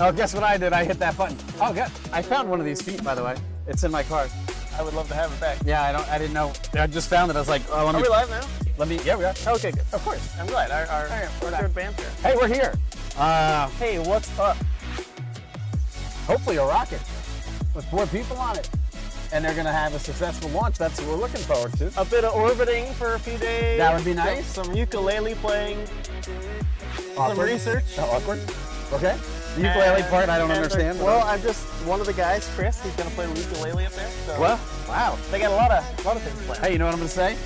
Oh, guess what I did? I hit that button. Oh, good. I found one of these feet, by the way. It's in my car. I would love to have it back. Yeah, I didn't know. I just found it. I was like, oh, let me. Are we live now? Yeah, we are. Okay, good. Of course. I'm glad. We're good banter. Hey, we're here. Hey, what's up? Hopefully a rocket with 4 people on it. And they're going to have a successful launch. That's what we're looking forward to. A bit of orbiting for a few days. That would be nice. Some ukulele playing. Awkward. Some research. Oh, awkward. Okay. The ukulele part, I don't understand. Well, I'm just one of the guys, Chris. He's gonna play ukulele up there. So well, wow. They got a lot of things planned. Hey, you know what I'm gonna say?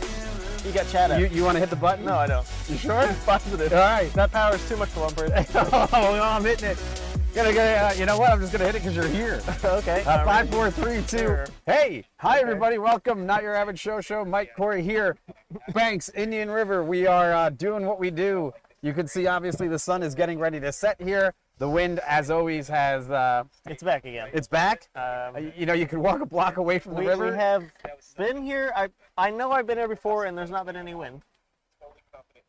You got chat up. You want to hit the button? No, I don't. You sure? Positive. All right. That power is too much for one person. Oh, I'm hitting it. You know what? I'm just gonna hit it because you're here. Okay. 5, 4, 3, 2. Sure. Hey, hi everybody. Welcome. Not your average show. Mike, Corey here. Banks, Indian River. We are doing what we do. You can see obviously the sun is getting ready to set here. The wind, as always, has. It's back again. It's back. You know, you can walk a block away from the river. We have been here. I know I've been here before, and there's not been any wind.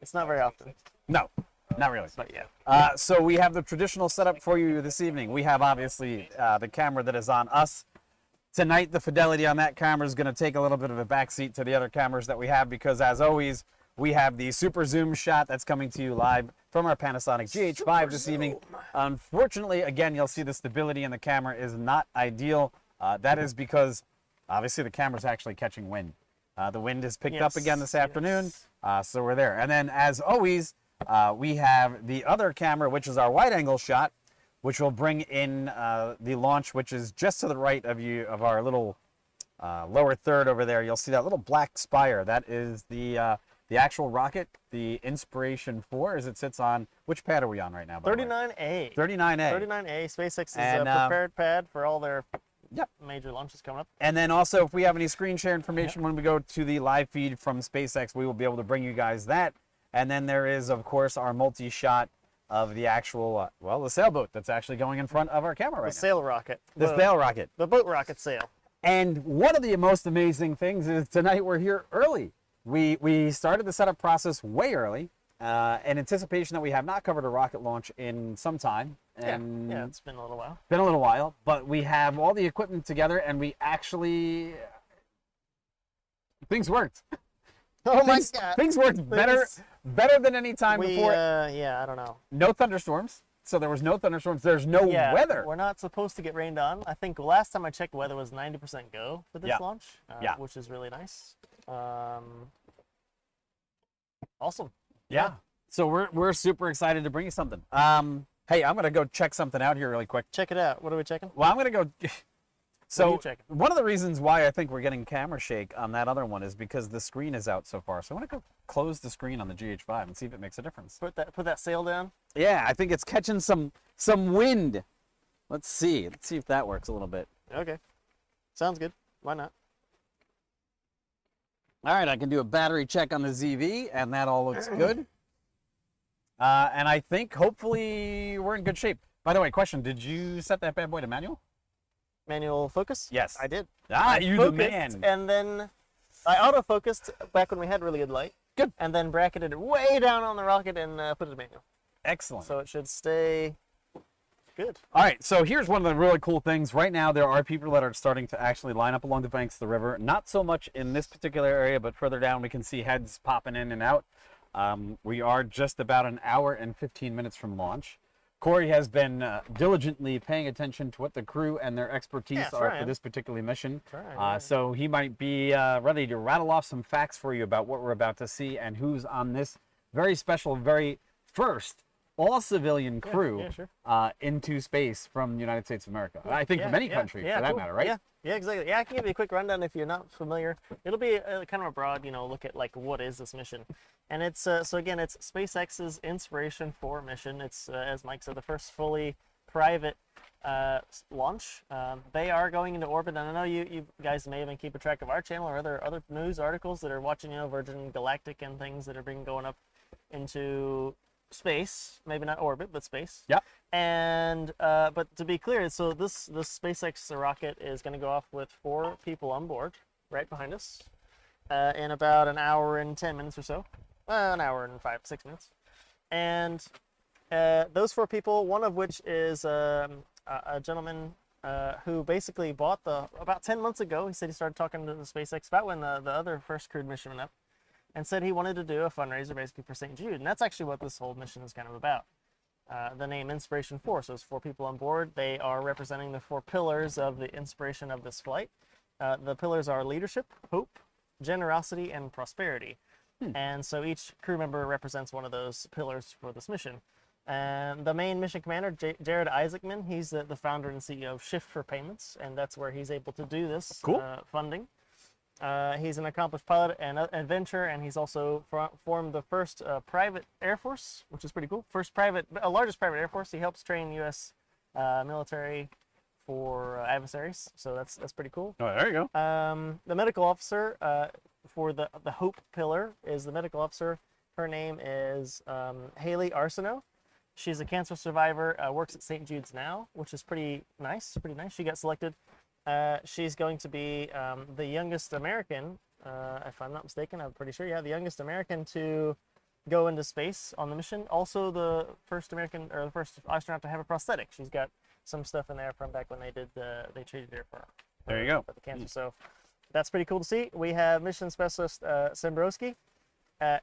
It's not very often. No, not really. But yeah. So we have the traditional setup for you this evening. We have obviously the camera that is on us. Tonight, the fidelity on that camera is going to take a little bit of a backseat to the other cameras that we have because, as always, we have the super zoom shot that's coming to you live from our Panasonic GH5 this evening. Unfortunately, again, you'll see the stability in the camera is not ideal. That is because, obviously, the camera's actually catching wind. The wind has picked up again this afternoon, so we're there. And then, as always, we have the other camera, which is our wide-angle shot, which will bring in the launch, which is just to the right of you, of our little lower third over there. You'll see that little black spire. That is the actual rocket, the Inspiration4, as it sits on. Which pad are we on right now? 39A. 39A. 39A. SpaceX is a prepared pad for all their major launches coming up. And then also, if we have any screen share information when we go to the live feed from SpaceX, we will be able to bring you guys that. And then there is, of course, our multi-shot of the actual, the sailboat that's actually going in front of our camera right now. The sail rocket. The sail rocket. The boat rocket sail. And one of the most amazing things is tonight we're here early. We started the setup process way early in anticipation that we have not covered a rocket launch in some time. And yeah, it's been a little while. Been a little while, but we have all the equipment together and we actually, things worked. Oh my God. Things worked better than any time before. Yeah, I don't know. No thunderstorms. So there was no thunderstorms. There's no weather. We're not supposed to get rained on. I think last time I checked, weather was 90% go for this launch, which is really nice. Awesome. Yeah. So we're super excited to bring you something. Hey, I'm gonna go check something out here really quick. Check it out. What are we checking? Well, I'm gonna go. So what are you checking? One of the reasons why I think we're getting camera shake on that other one is because the screen is out so far. So I want to go close the screen on the GH5 and see if it makes a difference. Put that sail down. Yeah, I think it's catching some wind. Let's see if that works a little bit. Okay, sounds good. Why not? All right, I can do a battery check on the ZV, and that all looks good. And I think hopefully we're in good shape. By the way, question: did you set that bad boy to manual? Manual focus? Yes. I did. You the man. And then I auto-focused back when we had really good light. Good. And then bracketed it way down on the rocket and put it to manual. Excellent. So it should stay good. All right, so here's one of the really cool things. Right now, there are people that are starting to actually line up along the banks of the river. Not so much in this particular area, but further down, we can see heads popping in and out. We are just about an hour and 15 minutes from launch. Corey has been diligently paying attention to what the crew and their expertise are for this particular mission. So he might be ready to rattle off some facts for you about what we're about to see and who's on this very special, very first all-civilian crew into space from the United States of America. I think from any country, for that matter, right? Yeah, exactly. Yeah, I can give you a quick rundown if you're not familiar. It'll be kind of a broad, look at like what is this mission, and it's so again, it's SpaceX's Inspiration4 mission. It's as Mike said, the first fully private launch. They are going into orbit, and I know you guys may even keep a track of our channel or other news articles that are watching, Virgin Galactic and things that are being going up into space, maybe not orbit, but space. Yep. And but to be clear, so this SpaceX rocket is going to go off with 4 people on board, right behind us, in about an hour and 10 minutes or so, an hour and 5-6 minutes, and Those 4 people, one of which is a gentleman who basically bought about 10 months ago. He said he started talking to the SpaceX about when the other first crewed mission went up, and said he wanted to do a fundraiser basically for St. Jude. And that's actually what this whole mission is kind of about. The name Inspiration4, so it's 4 people on board. They are representing the 4 pillars of the inspiration of this flight. The pillars are leadership, hope, generosity, and prosperity. And so each crew member represents one of those pillars for this mission. And the main mission commander, Jared Isaacman, he's the founder and CEO of Shift for Payments, and that's where he's able to do this funding. He's an accomplished pilot and adventurer, and he's also formed the first private Air Force, which is pretty cool. Largest private Air Force. He helps train U.S. Military for adversaries, so that's pretty cool. Oh, there you go. The medical officer for the Hope pillar is the medical officer. Her name is Haley Arsenault. She's a cancer survivor, works at St. Jude's now, which is pretty nice. She got selected. She's going to be the youngest American, if I'm not mistaken, I'm pretty sure, the youngest American to go into space on the mission. Also the first American, or the first astronaut to have a prosthetic. She's got some stuff in there from back when they treated her for the cancer. So that's pretty cool to see. We have mission specialist Sembrowski.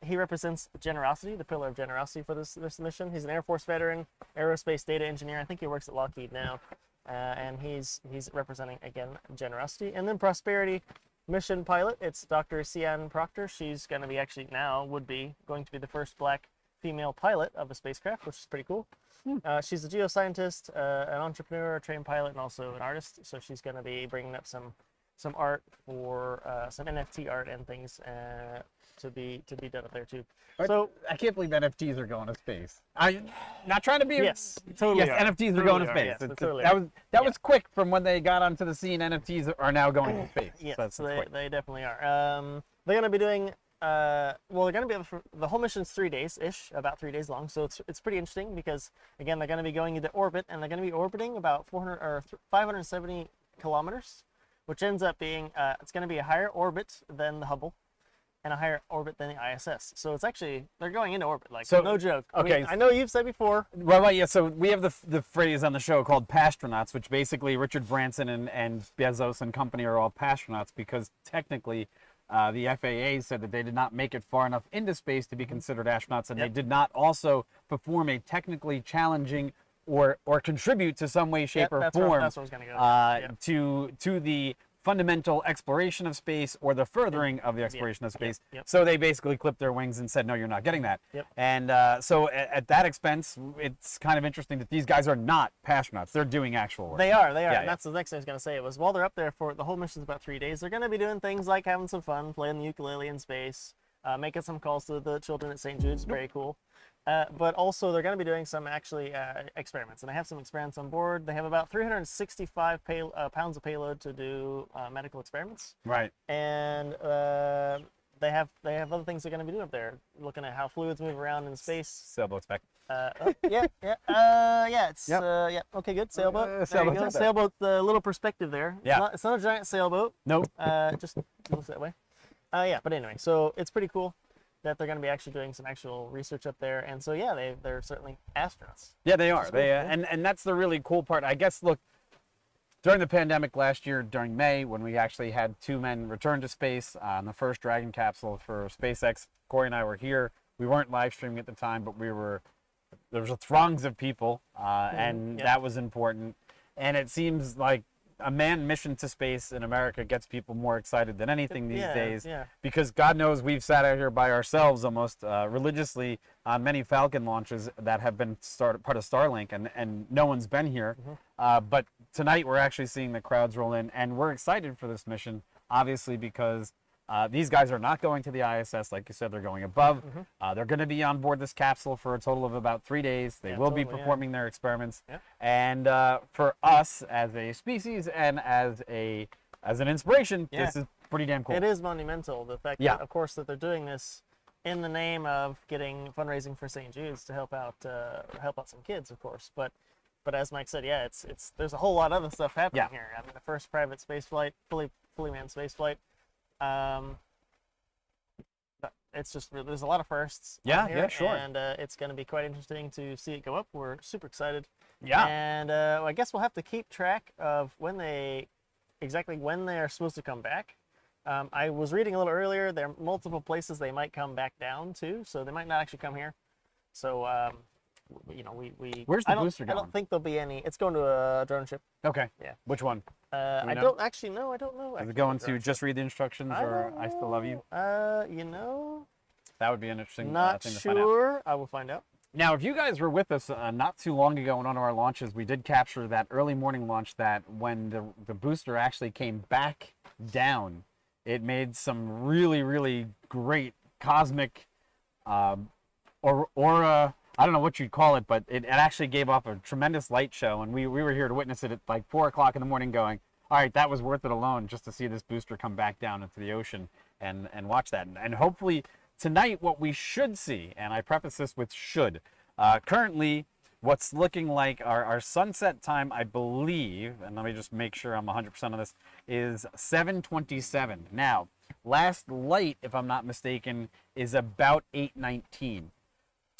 He represents generosity, the pillar of generosity for this mission. He's an Air Force veteran, aerospace data engineer. I think he works at Lockheed now. And he's representing, again, generosity. And then prosperity, mission pilot, it's Dr. Sian Proctor. She's going to be going to be the first Black female pilot of a spacecraft, which is pretty cool. She's a geoscientist, an entrepreneur, a trained pilot, and also an artist. So she's going to be bringing up some art for some NFT art and things to be done up there too. So I can't believe NFTs are going to space. I'm not trying to be. Yes, totally. Yes, NFTs are going to space. Yes, that was quick from when they got onto the scene. NFTs are now going to space. Yes, so they definitely are. They're going to be doing. They're going to be the whole mission's 3 days ish, about 3 days long. So it's pretty interesting because again they're going to be going into orbit, and they're going to be orbiting about 570 kilometers, which ends up being it's going to be a higher orbit than the Hubble, and a higher orbit than the ISS. So it's actually, they're going into orbit, no joke. Okay. I know you've said before. Well, yeah, so we have the phrase on the show called pastronauts, which basically Richard Branson and Bezos and company are all pastronauts because technically the FAA said that they did not make it far enough into space to be considered astronauts, and they did not also perform a technically challenging or contribute to some way, shape, or form that's what I was going to go to the fundamental exploration of space or the furthering of the exploration of space. Yep. So they basically clipped their wings and said, no, you're not getting that. Yep. And so at that expense, it's kind of interesting that these guys are not astronauts. They're doing actual work. They are. Yeah, and that's the next thing I was going to say. It was while they're up there for the whole mission's about 3 days, they're going to be doing things like having some fun, playing the ukulele in space, making some calls to the children at St. Jude's. Very cool. But also they're going to be doing some experiments, and they have some experiments on board. They have about 365 pounds of payload to do medical experiments. Right. And they have other things they're going to be doing up there, looking at how fluids move around in space. Sailboat spec. Okay, good. Sailboat. There you go. Sailboat. The little perspective there. Yeah. It's not a giant sailboat. Nope. Just looks that way. But anyway, so it's pretty cool that they're going to be actually doing some actual research up there, and so they're certainly astronauts. Yeah, they are. And that's the really cool part. I guess, look, during the pandemic last year, during May, when we actually had 2 men return to space on the first Dragon capsule for SpaceX, Corey and I were here. We weren't live streaming at the time, but there was throngs of people, and that was important. And it seems like a manned mission to space in America gets people more excited than anything these days, because God knows we've sat out here by ourselves almost religiously on many Falcon launches that have been part of Starlink, and no one's been here. But tonight we're actually seeing the crowds roll in, and we're excited for this mission, obviously, because these guys are not going to the ISS. Like you said, they're going above. They're going to be on board this capsule for a total of about 3 days. They will be performing their experiments. And for us as a species and as an inspiration, this is pretty damn cool. It is monumental. The fact that, of course, that they're doing this in the name of getting fundraising for St. Jude's to help out some kids, of course. But as Mike said, there's a whole lot of other stuff happening here. I mean, the first private space flight, fully manned space flight. it's just there's a lot of firsts. Yeah, on here, yeah, sure. And it's going to be quite interesting to see it go up. We're super excited. Yeah. And I guess we'll have to keep track of exactly when they are supposed to come back. I was reading a little earlier. There are multiple places they might come back down to, so they might not actually come here. So you know, we Where's the I don't, booster I going? don't think there'll be any. It's going to a drone ship. Okay. Yeah. Which one? I know? don't actually know. I don't know. Is actually it going what to drone just read the instructions, ship. or I Still Love You? You know, That would be an interesting not thing to find out. sure. I will find out. Now, if you guys were with us not too long ago on one of our launches, we did capture that early morning launch that when the booster actually came back down, it made some really, really great cosmic aura. I don't know what you'd call it, but it actually gave off a tremendous light show, and we were here to witness it at like 4 o'clock in the morning going, all right, that was worth it alone just to see this booster come back down into the ocean and watch that. And hopefully tonight what we should see, and I preface this with should, currently what's looking like our sunset time, I believe, and let me just make sure I'm 100% on this, is 7:27. Now, last light, if I'm not mistaken, is about 8:19.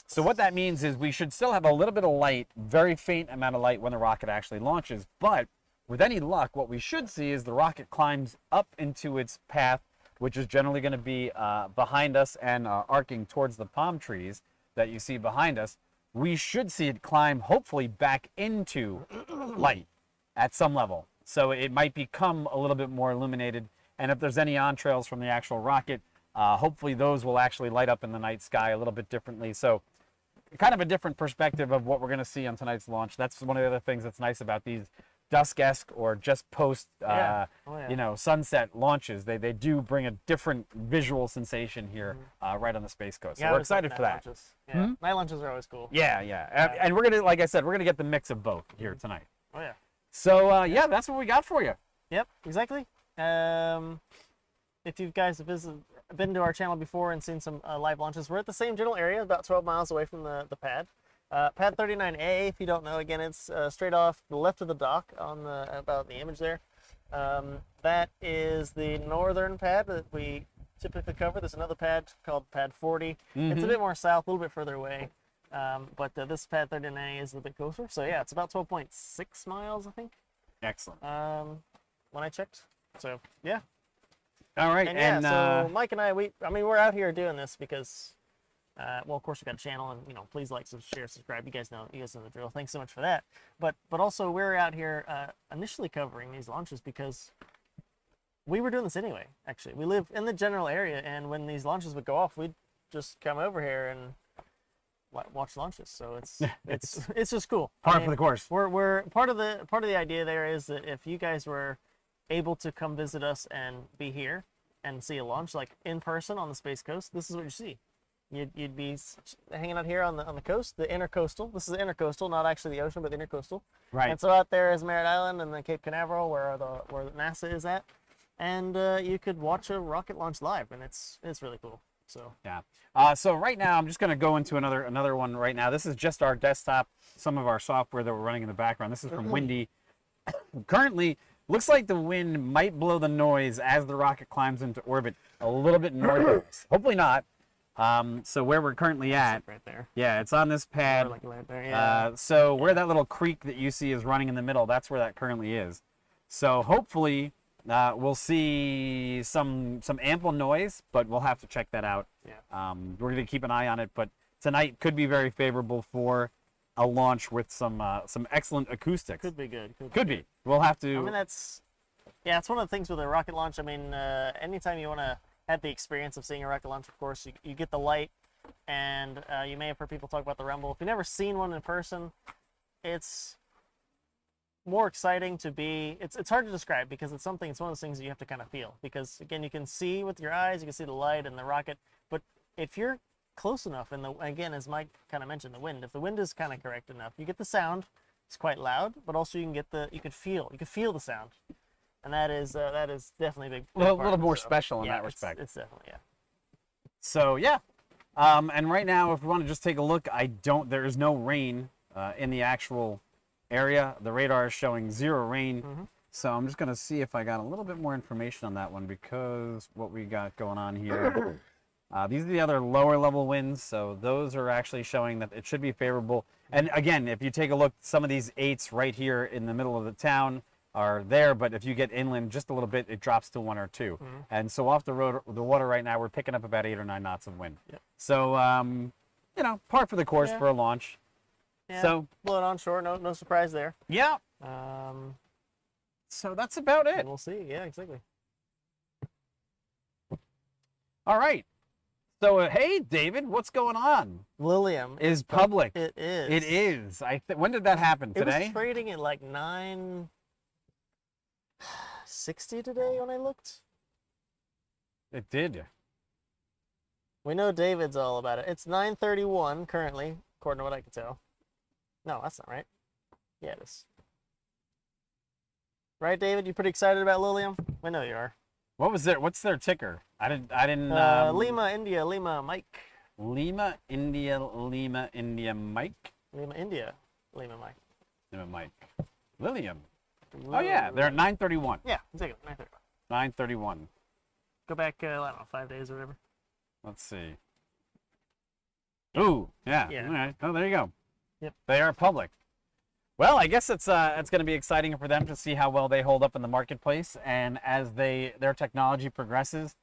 So what that means is we should still have a little bit of light, very faint amount of light when the rocket actually launches. But with any luck, what we should see is the rocket climbs up into its path, which is generally going to be behind us and arcing towards the palm trees that you see behind us. We should see it climb, hopefully, back into light at some level. So it might become a little bit more illuminated. And if there's any entrails from the actual rocket, hopefully those will actually light up in the night sky a little bit differently. So kind of a different perspective of what we're going to see on tonight's launch. That's one of the other things that's nice about these dusk-esque or just post, you know, sunset launches. They do bring a different visual sensation here right on the Space Coast. So we're excited for that. Yeah. Night launches are always cool. Yeah. And we're going to, like I said, we're going to get the mix of both here tonight. Oh, yeah. So, yeah, that's what we got for you. Yep, exactly. If you guys have been to our channel before and seen some live launches, we're at the same general area, about 12 miles away from the pad. Pad 39A, if you don't know, again, it's straight off the left of the dock on about the image there. That is the northern pad that we typically cover. There's another pad called Pad 40. It's a bit more south, a little bit further away. But this Pad 39A is a bit closer. So yeah, it's about 12.6 miles, I think. Excellent. When I checked. So yeah. All right. And yeah, so Mike and I, we're out here doing this because, well, of course we got a channel, and please like, share, subscribe. You guys know the drill. Thanks so much for that. But also we're out here initially covering these launches because we were doing this anyway. Actually, we live in the general area, and when these launches would go off, we'd just come over here and watch launches. So it's just cool. Par for the course. We're part of the idea there is that if you guys were able to come visit us and be here and see a launch like in person on the Space Coast, this is what you see. You'd be hanging out here on the coast, the intercoastal. This is the intercoastal, not actually the ocean, but the intercoastal. Right. And so out there is Merritt Island and then Cape Canaveral, where NASA is at, and you could watch a rocket launch live, and it's really cool. So yeah. So right now I'm just going to go into another one right now. This is just our desktop, some of our software that we're running in the background. This is from Windy. Currently, looks like the wind might blow the noise as the rocket climbs into orbit a little bit north of us. Hopefully not. So where we're currently at, right there. Yeah, it's on this pad. Like right there, yeah. So where that little creek that you see is running in the middle, that's where that currently is. So hopefully we'll see some ample noise, but we'll have to check that out. Yeah. We're going to keep an eye on it, but tonight could be very favorable for a launch with some excellent acoustics. Could be good. Could be. We'll have to. I mean, it's one of the things with a rocket launch. I mean, anytime you want to have the experience of seeing a rocket launch, of course, you get the light, and you may have heard people talk about the rumble. If you've never seen one in person, it's more exciting to be. It's hard to describe because it's one of those things that you have to kind of feel. Because again, you can see with your eyes, you can see the light and the rocket, but if you're close enough, and again, as Mike kind of mentioned, the wind. If the wind is kind of correct enough, you get the sound. It's quite loud, but also you can feel the sound, and that is definitely a big a little more special in that respect. It's definitely, yeah. So yeah, and right now, if we want to just take a look, there is no rain in the actual area. The radar is showing 0 rain. So I'm just gonna see if I got a little bit more information on that one, because what we got going on here. These are the other lower level winds, so those are actually showing that it should be favorable. And again, if you take a look, some of these 8s right here in the middle of the town are there, but if you get inland just a little bit, it drops to 1 or 2. And so off the road, the water right now, we're picking up about 8 or 9 knots of wind. Yep. So, you know, par for the course for a launch. Yeah, so blowing onshore, no surprise there. Yeah. So that's about it. And we'll see. Yeah, exactly. All right. So, hey, David, what's going on? Lilium Is public. It is. It is. When did that happen? Today? It was trading at like 9.60 today when I looked. It did. We know David's all about it. It's 9:31 currently, according to what I can tell. No, that's not right. Yeah, it is. Right, David? You pretty excited about Lilium? We know you are. What's their ticker? I didn't. Lima, India, Lima, Mike. Lima, India, Mike. Lima, India, Lima, Mike. Lima, Mike. Lilium. Oh yeah, they're at 9:31. Yeah, exactly. 9:31. 9:31. Go back, I don't know, 5 days or whatever. Let's see. Ooh, yeah. Yeah. All right. Oh, there you go. Yep. They are public. Well, I guess it's going to be exciting for them to see how well they hold up in the marketplace, and as their technology progresses,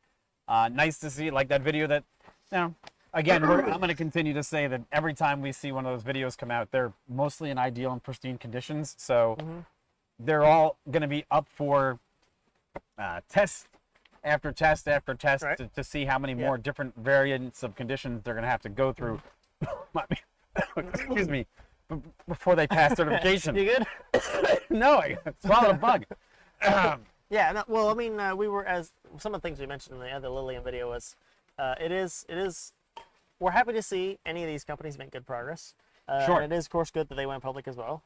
nice to see, like that video that, you know, again, I'm going to continue to say that every time we see one of those videos come out, they're mostly in ideal and pristine conditions, so they're all going to be up for test after test after test right. to see how many more different variants of conditions they're going to have to go through. Excuse me. Before they pass certification. You good? No, I swallowed a bug. Yeah, no, well, I mean, we were, as some of the things we mentioned in the other Lilium video was, it is, we're happy to see any of these companies make good progress. Sure. And it is, of course, good that they went public as well.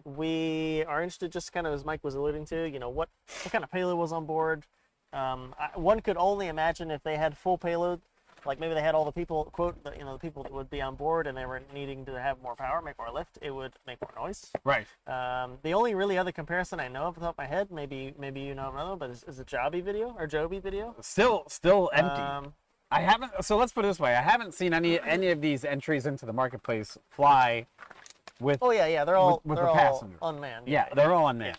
We are interested, just kind of as Mike was alluding to, you know, what kind of payload was on board. One could only imagine if they had full payload, like maybe they had all the people, quote, you know, the people that would be on board and they were needing to have more power, make more lift, it would make more noise. Right. The only really other comparison I know off the top of my head, maybe you know another, but is a Joby video or Joby video. Still empty. I haven't. So let's put it this way: I haven't seen any of these entries into the marketplace fly with. Oh yeah, they're all with they're a all passenger. unmanned. Yeah, they're all unmanned.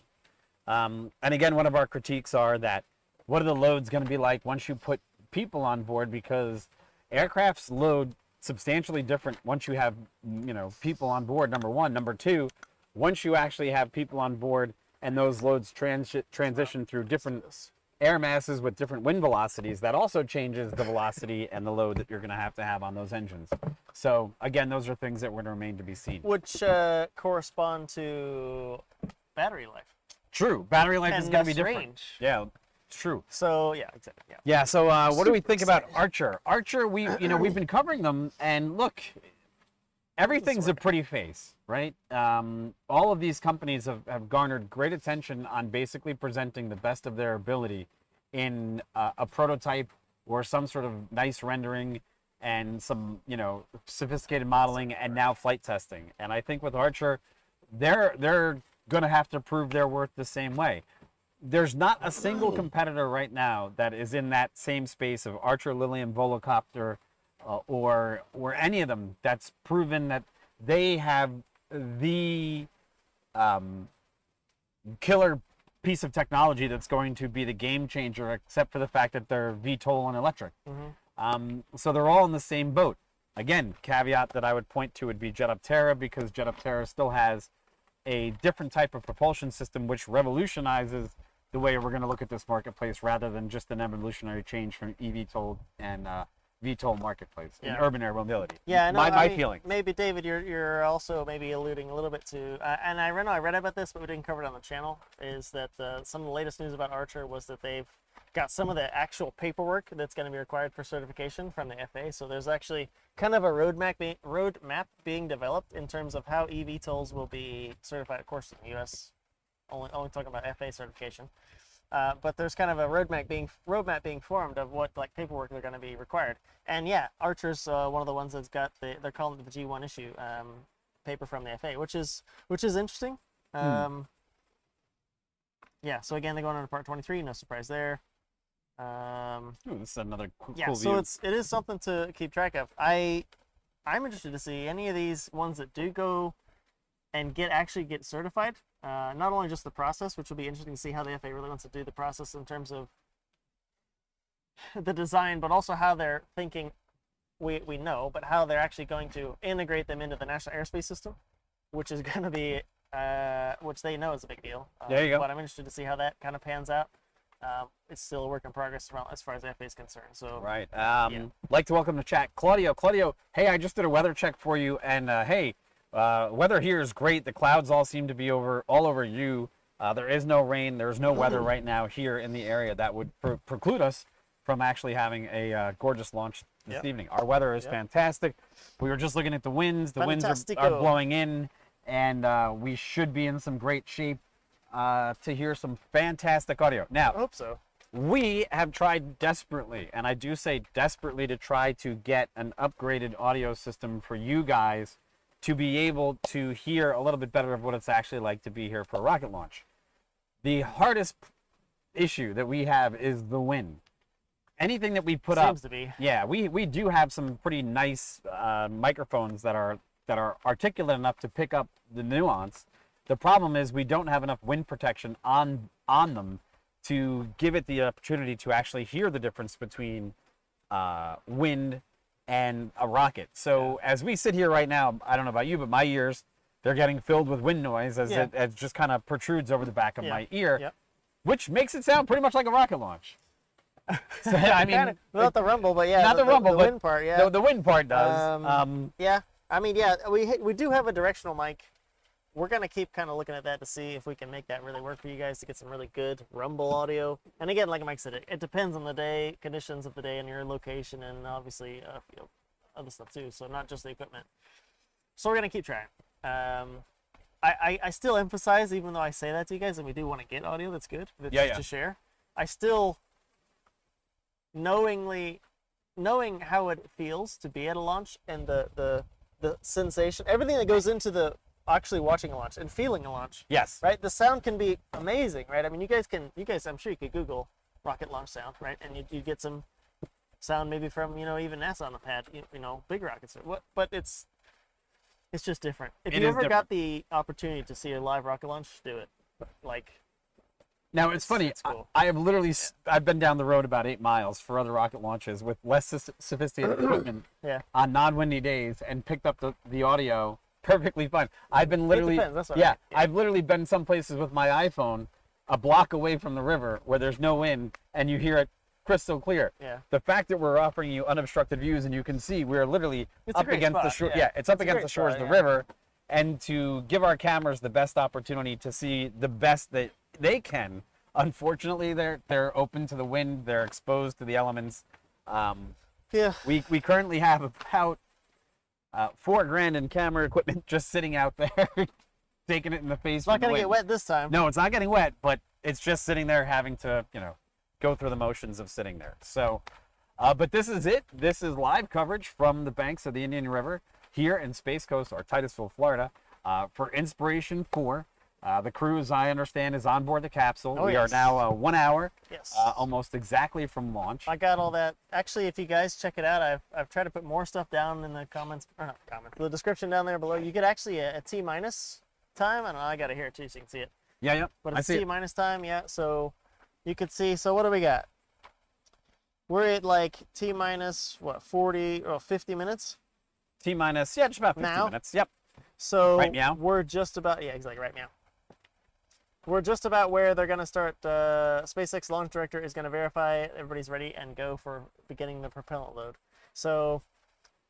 And again, one of our critiques are that what are the loads going to be like once you put people on board, because aircrafts load substantially different once you have, you know, people on board, number one. Number two, once you actually have people on board and those loads transition through different air masses with different wind velocities, that also changes the velocity and the load that you're going to have on those engines. So again, those are things that would remain to be seen. Which correspond to battery life. True, battery life And is going to be less different. range. Yeah. True. So yeah, exactly. Yeah. Yeah. So what do we think about exciting. Archer? Archer, we've been covering them, and look, everything's a pretty face, right? All of these companies have garnered great attention on basically presenting the best of their ability in a prototype or some sort of nice rendering and some, you know, sophisticated modeling and now flight testing. And I think with Archer, they're going to have to prove their worth the same way. There's not a single competitor right now that is in that same space of Archer, Lilium, Volocopter, or any of them that's proven that they have the killer piece of technology that's going to be the game changer, except for the fact that they're VTOL and electric. So they're all in the same boat. Again, caveat that I would point to would be Jetuptera, because Jetuptera still has a different type of propulsion system which revolutionizes the way we're going to look at this marketplace, rather than just an evolutionary change from eVTOL and VTOL marketplace in urban air mobility. Yeah, no, my feeling. Maybe David, you're also maybe alluding a little bit to, and I read about this, but we didn't cover it on the channel. Is that some of the latest news about Archer was that they've got some of the actual paperwork that's going to be required for certification from the FAA. So there's actually kind of a roadmap being developed in terms of how eVTOLs will be certified, of course, in the U.S. Only talking about FAA certification. But there's kind of a roadmap being formed of what like paperwork they're going to be required. And yeah, Archer's one of the ones that's got they're calling it the G1 issue paper from the FAA, which is interesting. Yeah. So again, they're going on to Part 23. No surprise there. Ooh, this is another Yeah, cool so view. it is something to keep track of. I'm interested to see any of these ones that do go and actually get certified. Not only just the process, which will be interesting to see how the FAA really wants to do the process in terms of the design, but also how they're thinking. We know, but how they're actually going to integrate them into the National Airspace System, which is going to be which they know is a big deal. There you go. But I'm interested to see how that kind of pans out. It's still a work in progress as far as FAA is concerned. So Right. Like to welcome to chat Claudio. Claudio, hey, I just did a weather check for you, and hey, weather here is great. The clouds all seem to be all over you. There is no rain. There's no weather right now here in the area that would preclude us from actually having a gorgeous launch this evening. Our weather is fantastic. We were just looking at the winds. The winds are blowing in, and we should be in some great shape to hear some fantastic audio. Now, I hope so. we have tried desperately, and I do say desperately, to try to get an upgraded audio system for you guys to be able to hear a little bit better of what it's actually like to be here for a rocket launch. The hardest issue that we have is the wind. Anything that we put up, Seems to be. yeah, we do have some pretty nice microphones that are articulate enough to pick up the nuance. The problem is we don't have enough wind protection on them to give it the opportunity to actually hear the difference between wind and a rocket. So as we sit here right now, I don't know about you, but my ears, they're getting filled with wind noise as it just kind of protrudes over the back of my ear, which makes it sound pretty much like a rocket launch. So, I mean, Kinda, not the rumble, but yeah, not the rumble, the but wind part, yeah. the wind part does. Yeah, I mean, yeah, we do have a directional mic. We're gonna keep kind of looking at that to see if we can make that really work for you guys to get some really good rumble audio. And again, like Mike said, it depends on the day, conditions of the day, and your location, and obviously you know, other stuff too. So not just the equipment. So we're gonna keep trying. I still emphasize, even though I say that to you guys, and we do want to get audio that's good to share. I still knowing how it feels to be at a launch and the sensation, everything that goes into the actually watching a launch and feeling a launch. Yes. Right? The sound can be amazing, right? I mean, you guys, I'm sure you could Google rocket launch sound, right? And you get some sound maybe from, you know, even NASA on the pad, you know, big rockets. But it's just different. If you ever got the opportunity to see a live rocket launch, do it. Like, now it's funny. cool. I have literally I've been down the road about 8 miles for other rocket launches with less sophisticated equipment on non-windy days and picked up the audio perfectly fine. I've been literally That's what I've literally been some places with my iPhone a block away from the river where there's no wind and you hear it crystal clear. Yeah. The fact that we're offering you unobstructed views and you can see we're literally up against the shore. Yeah, it's up against the shores of the river, and to give our cameras the best opportunity to see the best that they can. Unfortunately, they're open to the wind. They're exposed to the elements. We currently have about $4,000 in camera equipment just sitting out there, taking it in the face. It's not gonna get wet this time. No, it's not getting wet, but it's just sitting there having to, you know, go through the motions of sitting there. So, but this is it. This is live coverage from the banks of the Indian River here in Space Coast, or Titusville, Florida, for Inspiration4. The crew, as I understand, is on board the capsule. We are now 1 hour, almost exactly from launch. I got all that. Actually, if you guys check it out, I've tried to put more stuff down in the comments, or not comments, the description down there below. You get actually a T-minus time. I don't know, I got it here too, so you can see it. Yeah. But it's T-minus time, so you could see. So what do we got? We're at like T-minus, what, 40 or 50 minutes? T-minus, just about 50 minutes. Yep. So right meow. We're just about, exactly, right meow. We're just about where they're going to start. SpaceX launch director is going to verify everybody's ready and go for beginning the propellant load. So,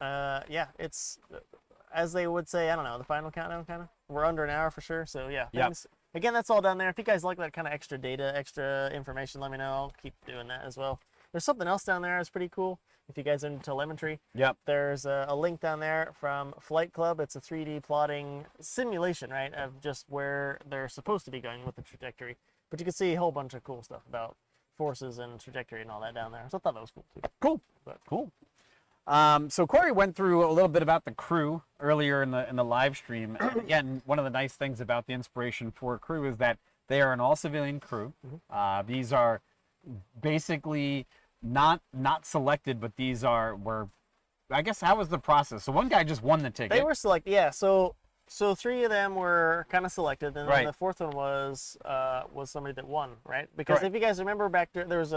it's, as they would say, I don't know, the final countdown kind of. We're under an hour for sure. So, again, that's all down there. If you guys like that kind of extra data, extra information, let me know. I'll keep doing that as well. There's something else down there that's pretty cool. If you guys are into telemetry, there's a link down there from Flight Club. It's a 3D plotting simulation, right, of just where they're supposed to be going with the trajectory. But you can see a whole bunch of cool stuff about forces and trajectory and all that down there. So I thought that was cool too. Cool. So Corey went through a little bit about the crew earlier in the live stream. And again, one of the nice things about the Inspiration4 crew is that they are an all-civilian crew. These are basically not selected, but these were, I guess, how was the process? So one guy just won the ticket. They were selected, yeah. So 3 of them were kind of selected, and then Right. the 4th one was somebody that won, right? Because Correct. if you guys remember back there was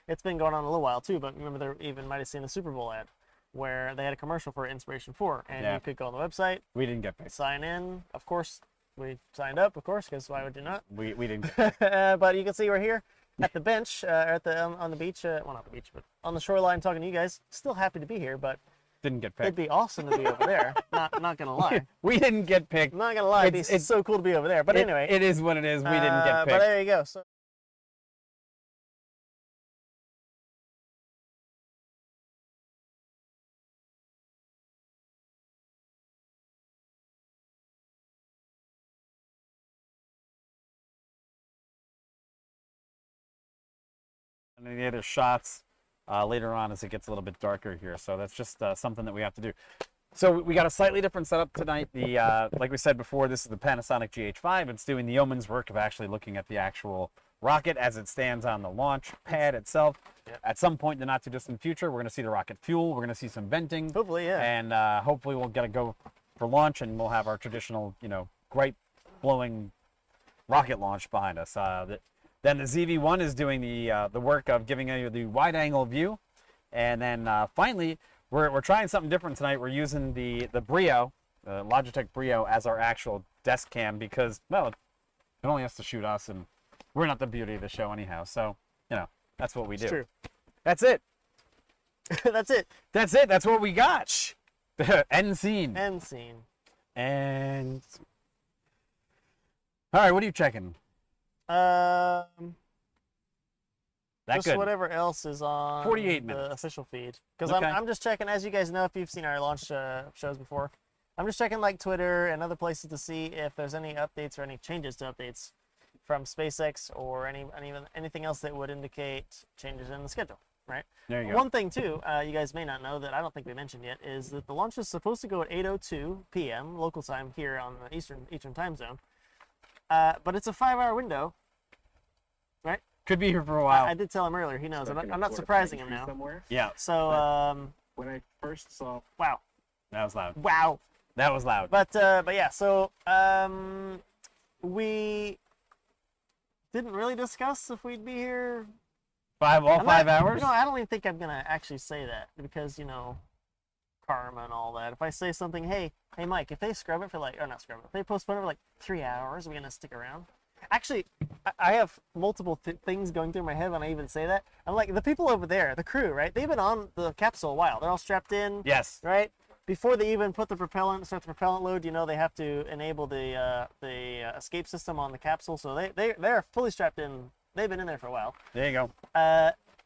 it's been going on a little while too, but remember there even might have seen a Super Bowl ad where they had a commercial for Inspiration4, and Yeah. you could go on the website, We didn't get picked. sign in. Of course, we signed up, of course, because why would you not? We didn't get picked. But you can see we're here at the bench, on the beach. Well, not the beach, but on the shoreline, talking to you guys. Still happy to be here, but Didn't get it'd picked. be awesome to be over there. Not gonna lie. We didn't get picked. I'm not gonna lie. It's so cool to be over there. But anyway, it is what it is. We didn't get But picked. there you go. So. And any other shots later on as it gets a little bit darker here. So that's just something that we have to do. So we got a slightly different setup tonight. Like we said before, this is the Panasonic GH5. It's doing the yeoman's work of actually looking at the actual rocket as it stands on the launch pad itself. Yep. At some point in the not too distant future, we're going to see the rocket fuel. We're going to see some venting. Hopefully, yeah. And hopefully we'll get a go for launch, and we'll have our traditional, great blowing rocket launch behind us. Then the ZV-1 is doing the work of giving you the wide angle view. And then finally, we're trying something different tonight. We're using the Brio, Logitech Brio, as our actual desk cam because, well, it only has to shoot us, and we're not the beauty of the show anyhow. So, that's what we do. It's true. That's it. That's it. That's it. That's what we got. End scene. End scene. And all right, what are you checking? That Just good. whatever else is on 48 the minutes. official feed. Because Okay. I'm just checking, as you guys know, if you've seen our launch shows before, I'm just checking like Twitter and other places to see if there's any updates or any changes to updates from SpaceX or anything else that would indicate changes in the schedule, right? There you go. One thing too, you guys may not know that I don't think we mentioned yet, is that the launch is supposed to go at 8:02 p.m. local time here on the Eastern time zone, but it's a 5-hour window, right? Could be here for a while. I did tell him earlier. He knows. I'm not surprising him now. Somewhere. Yeah, So, When I first saw, wow, that was loud. wow. That was loud. But yeah. So, we didn't really discuss if we'd be here. All I'm 5 not- hours? I don't even think I'm gonna actually say that because karma and all that. If I say something, hey, Mike, if they scrub it for or not scrub it, if they postpone it for 3 hours, are we gonna stick around? Actually, I have multiple things going through my head when I even say that. I'm like, the people over there, the crew, right? They've been on the capsule a while. They're all strapped in, Yes. right? Before they even start the propellant load, they have to enable the escape system on the capsule. So they're fully strapped in. They've been in there for a while. There you go.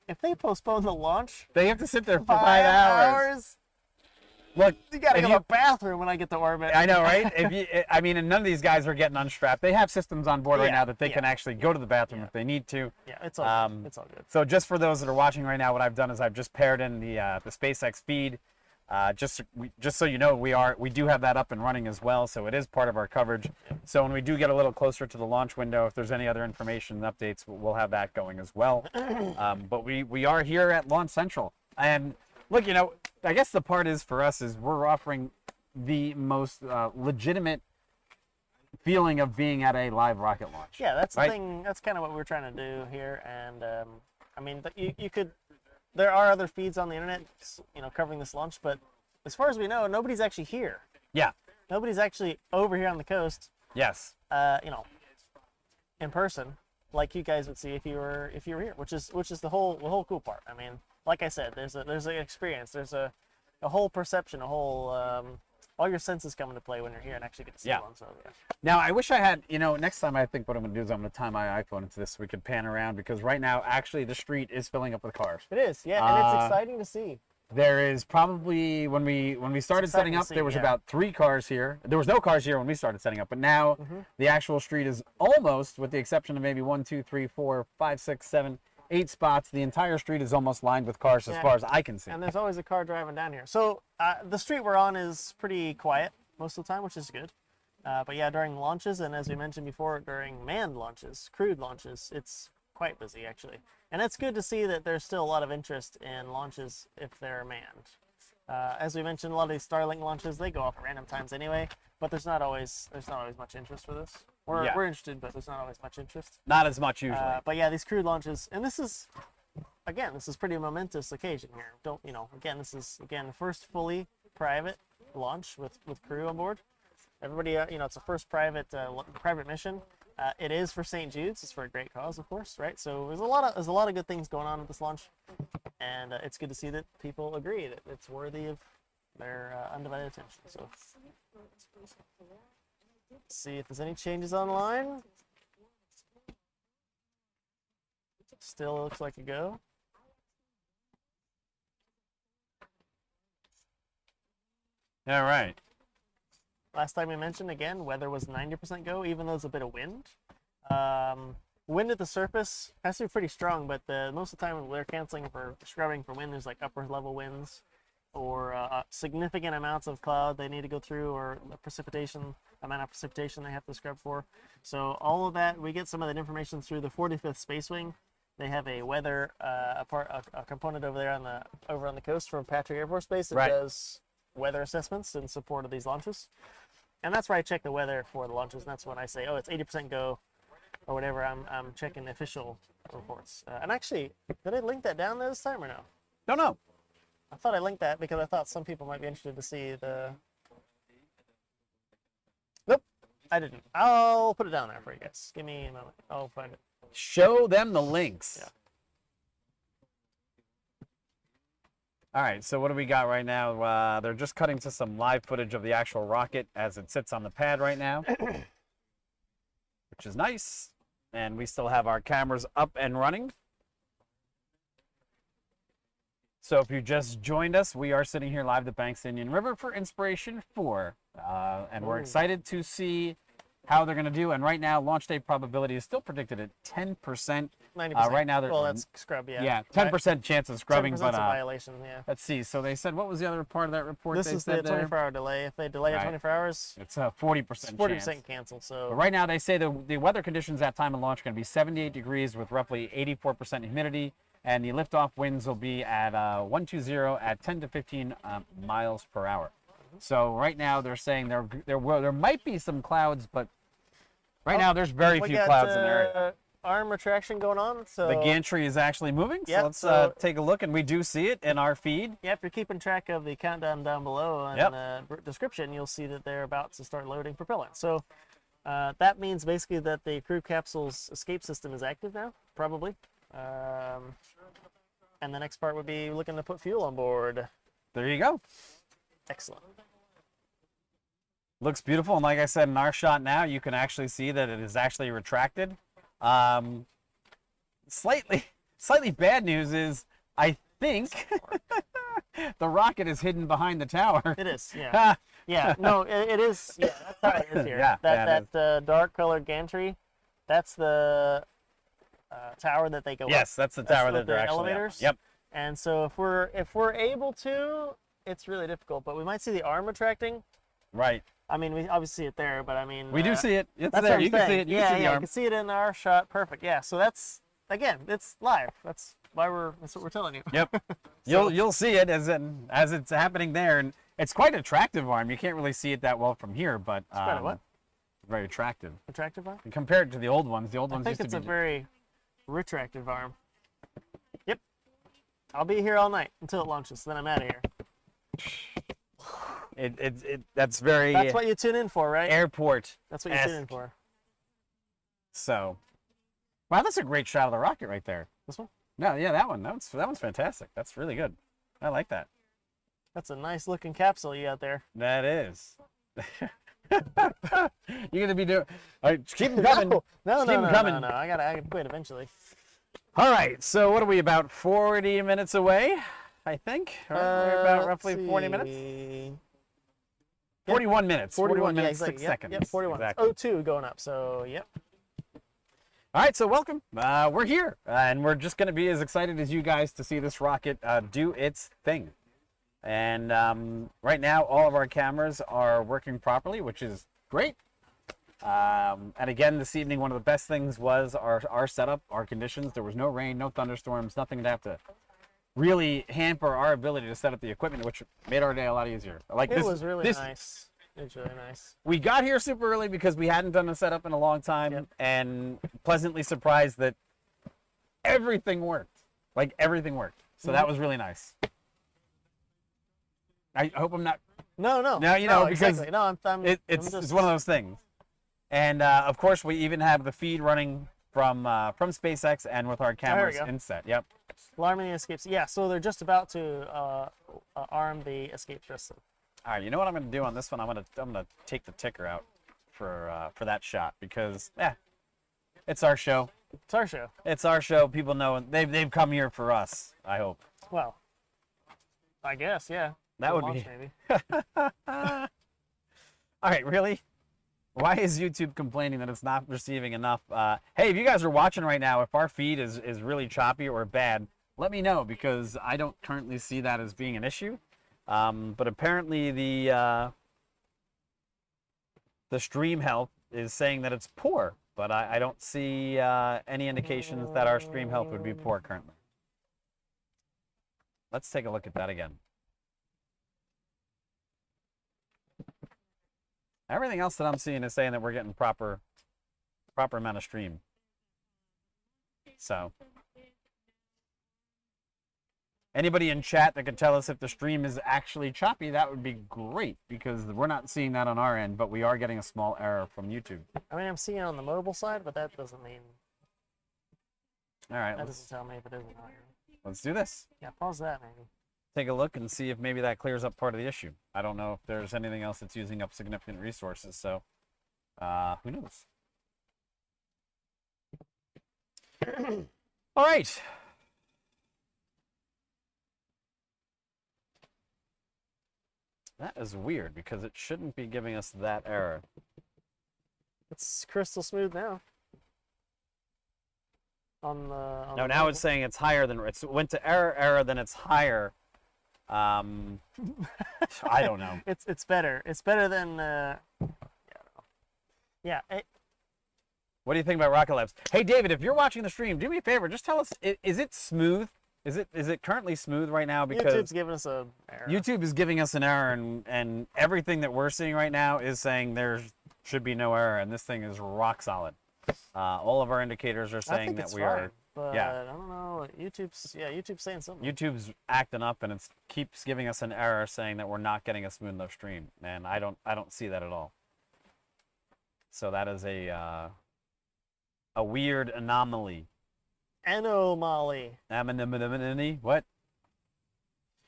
If they postpone the launch They have to sit there for 5 5 hours. Look, you gotta if go you- to the bathroom when I get to orbit. I know, right? And none of these guys are getting unstrapped. They have systems on board right Yeah, now that they can yeah. actually go to the bathroom if they need to. Yeah, it's all good. So just for those that are watching right now, what I've done is I've just paired in the SpaceX feed. Just so you know, we do have that up and running as well. So it is part of our coverage. So when we do get a little closer to the launch window, if there's any other information and updates, we'll have that going as well. But we are here at Launch Central, and look, I guess the part is for us is we're offering the most legitimate feeling of being at a live rocket launch. Yeah, that's the right? thing. That's kind of what we're trying to do here. And you could. There are other feeds on the internet, covering this launch, but as far as we know, nobody's actually here. Yeah. Nobody's actually over here on the coast. Yes. In person, like you guys would see if you were here, which is the whole cool part. I mean, like I said, there's an experience, there's a whole perception, all your senses come into play when you're here and actually get to see one. So yeah. Now, I wish I had, next time I think what I'm going to do is I'm going to tie my iPhone into this so we could pan around, because right now, actually, the street is filling up with cars. It is, yeah, and it's exciting to see. There is probably, when we started exciting setting to up, see, there was yeah. about 3 cars here. There was no cars here when we started setting up, but now the actual street is almost, with the exception of maybe 1, 2, 3, 4, 5, 6, 7, 8 spots, the entire street is almost lined with cars as far as I can see. And there's always a car driving down here. So the street we're on is pretty quiet most of the time, which is good. But yeah, during launches, and as we mentioned before, during manned launches, crewed launches, it's quite busy actually. And it's good to see that there's still a lot of interest in launches if they're manned. As we mentioned, a lot of these Starlink launches, they go off at random times anyway, but there's not always much interest for this. We're interested, but there's not always much interest. Not as much usually. But yeah, these crewed launches, and this is pretty momentous occasion here. This is the first fully private launch with crew on board. Everybody, it's the first private mission. It is for St. Jude's. It's for a great cause, of course, right? So there's a lot of good things going on with this launch, and it's good to see that people agree that it's worthy of their undivided attention. So let's see if there's any changes online. Still looks like a go. All right. Last time we mentioned, again, weather was 90% go, even though there's a bit of wind. Wind at the surface has to be pretty strong, but most of the time they're canceling for scrubbing for wind. There's like upper level winds or significant amounts of cloud they need to go through, or the amount of precipitation they have to scrub for. So all of that, we get some of that information through the 45th Space Wing. They have a weather a component over there on the coast from Patrick Air Force Base that does weather assessments in support of these launches. And that's where I check the weather for the launches, and that's when I say, oh, it's 80% go, or whatever. I'm checking the official reports. And actually, did I link that down there this time or no? Don't know. I thought I linked that because I thought some people might be interested to see the... Nope, I didn't. I'll put it down there for you guys. Give me a moment. I'll find it. Show them the links. Yeah. All right, so what do we got right now? They're just cutting to some live footage of the actual rocket as it sits on the pad right now, which is nice. And we still have our cameras up and running. So if you just joined us, we are sitting here live at the Banks Indian River for Inspiration 4. And we're excited to see how they're going to do. And right now, launch day probability is still predicted at 10%. 90%. Right now, well, that's scrub, yeah. Yeah, 10% chance of scrubbing, 10% but a violation, yeah. let's see. So they said, what was the other part of that report? This is the 24-hour delay. If they delay it 24 hours, it's a 40% it's 40% chance. cancel. So But right now, they say the weather conditions at time of launch are going to be 78 degrees with roughly 84% humidity, and the liftoff winds will be at 120 at 10 to 15 miles per hour. So right now, they're saying there might be some clouds, but right now there's very few clouds in the area. Arm retraction going on. So the gantry is actually moving. Yep, so let's take a look, and we do see it in our feed. Yeah, if you're keeping track of the countdown down below in the description, you'll see that they're about to start loading propellant. So that means basically that the crew capsule's escape system is active now, probably. And the next part would be looking to put fuel on board. There you go. Excellent. Looks beautiful, and like I said, in our shot now, you can actually see that it is actually retracted. Slightly bad news is, I think the rocket is hidden behind the tower. It is, yeah. Yeah, no, it is. Yeah, that's how it is here. Yeah, that dark colored gantry, that's the tower that they go up. Yes, that's the tower that they're the actually elevators. Up. Yep. And so if we're able to, it's really difficult, but we might see the arm retracting. Right. I mean, we obviously see it there, but I mean... We do see it. It's that's there. What I'm You can saying. see it. You can see the arm. You can see it in our shot. Perfect. Yeah, so that's, again, it's live. That's what we're telling you. Yep. You'll see it as it's happening there, and it's quite an attractive arm. You can't really see it that well from here, but it's quite a what? Very attractive. Attractive arm? And compared to the old ones, the old ones used to be... I think it's a very retractive arm. Yep. I'll be here all night until it launches, then I'm out of here. That's very... That's what you tune in for, right? Airport. That's what you tune in for. So, wow, that's a great shot of the rocket right there. This one? No, yeah, that one. That one's fantastic. That's really good. I like that. That's a nice looking capsule you got there. That is. You're gonna be doing. All right, keep them coming. No. I gotta quit eventually. All right. So what are we, about 40 minutes away? I think. We're about roughly 40 minutes. 41 minutes. 41 minutes, yeah, 6 seconds. Yep, 41. Exactly. 02 going up, so yep. All right, so welcome. We're here, and we're just going to be as excited as you guys to see this rocket do its thing. And right now, all of our cameras are working properly, which is great. And again, this evening, one of the best things was our setup, our conditions. There was no rain, no thunderstorms, nothing to have to really hamper our ability to set up the equipment, which made our day a lot easier. Like It was really nice. It was really nice. We got here super early because we hadn't done a setup in a long time, Yep. and pleasantly surprised that everything worked. Like everything worked. So that was really nice. I hope I'm not. No, Because exactly. No, it's one of those things. And of course, we even have the feed running from SpaceX and with our cameras inset. Yep. Alarming the escapes. Yeah, so they're just about to arm the escape system. All right. You know what I'm going to do on this one? I'm gonna take the ticker out for that shot because it's our show. It's our show. It's our show. People know they've come here for us. I hope. Well, I guess, yeah. That would launch, be. maybe. All right, really? Why is YouTube complaining that it's not receiving enough? Hey, if you guys are watching right now, if our feed is really choppy or bad, let me know because I don't currently see that as being an issue. But apparently the stream health is saying that it's poor, but I don't see any indications that our stream health would be poor currently. Let's take a look at that again. Everything else that I'm seeing is saying that we're getting proper amount of stream. So, anybody in chat that could tell us if the stream is actually choppy, that would be great because we're not seeing that on our end, but we are getting a small error from YouTube. I mean, I'm seeing it on the mobile side, but that doesn't mean. All right, That doesn't tell me if it is or not. let's do this. Yeah, pause that maybe. Take a look and see if maybe that clears up part of the issue. I don't know if there's anything else that's using up significant resources, so who knows? All right. That is weird because it shouldn't be giving us that error. It's crystal smooth now. On No, now it's saying it's higher than it went to error, then it's higher. I don't know. It's better. It's better than yeah. What do you think about Rocket Labs? Hey David, if you're watching the stream, do me a favor. Just tell us, is it smooth? Is it currently smooth right now? Because YouTube's giving us an error. YouTube is giving us an error, and everything that we're seeing right now is saying there should be no error, and this thing is rock solid. All of our indicators are saying that we are. But yeah. I don't know. YouTube's saying something. YouTube's acting up, and it keeps giving us an error saying that we're not getting a smooth enough stream, and I don't see that at all. So that is a weird anomaly. Anomaly. What?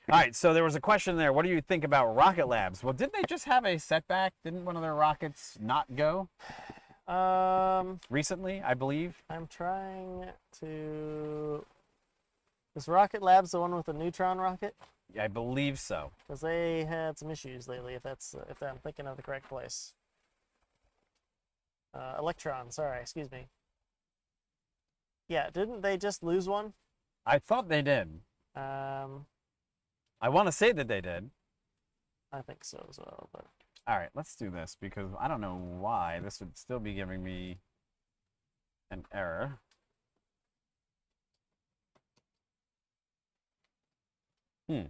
All right, so there was a question there. What do you think about Rocket Labs? Well, didn't they just have a setback? Didn't one of their rockets not go? Recently, I believe. I'm trying to. Is Rocket Labs the one with the neutron rocket? Yeah, I believe so. Because they had some issues lately. If I'm thinking of the correct place. Electron. Sorry, excuse me. Yeah, didn't they just lose one? I thought they did. I want to say that they did. I think so as well, but. All right, let's do this because I don't know why this would still be giving me an error. Doing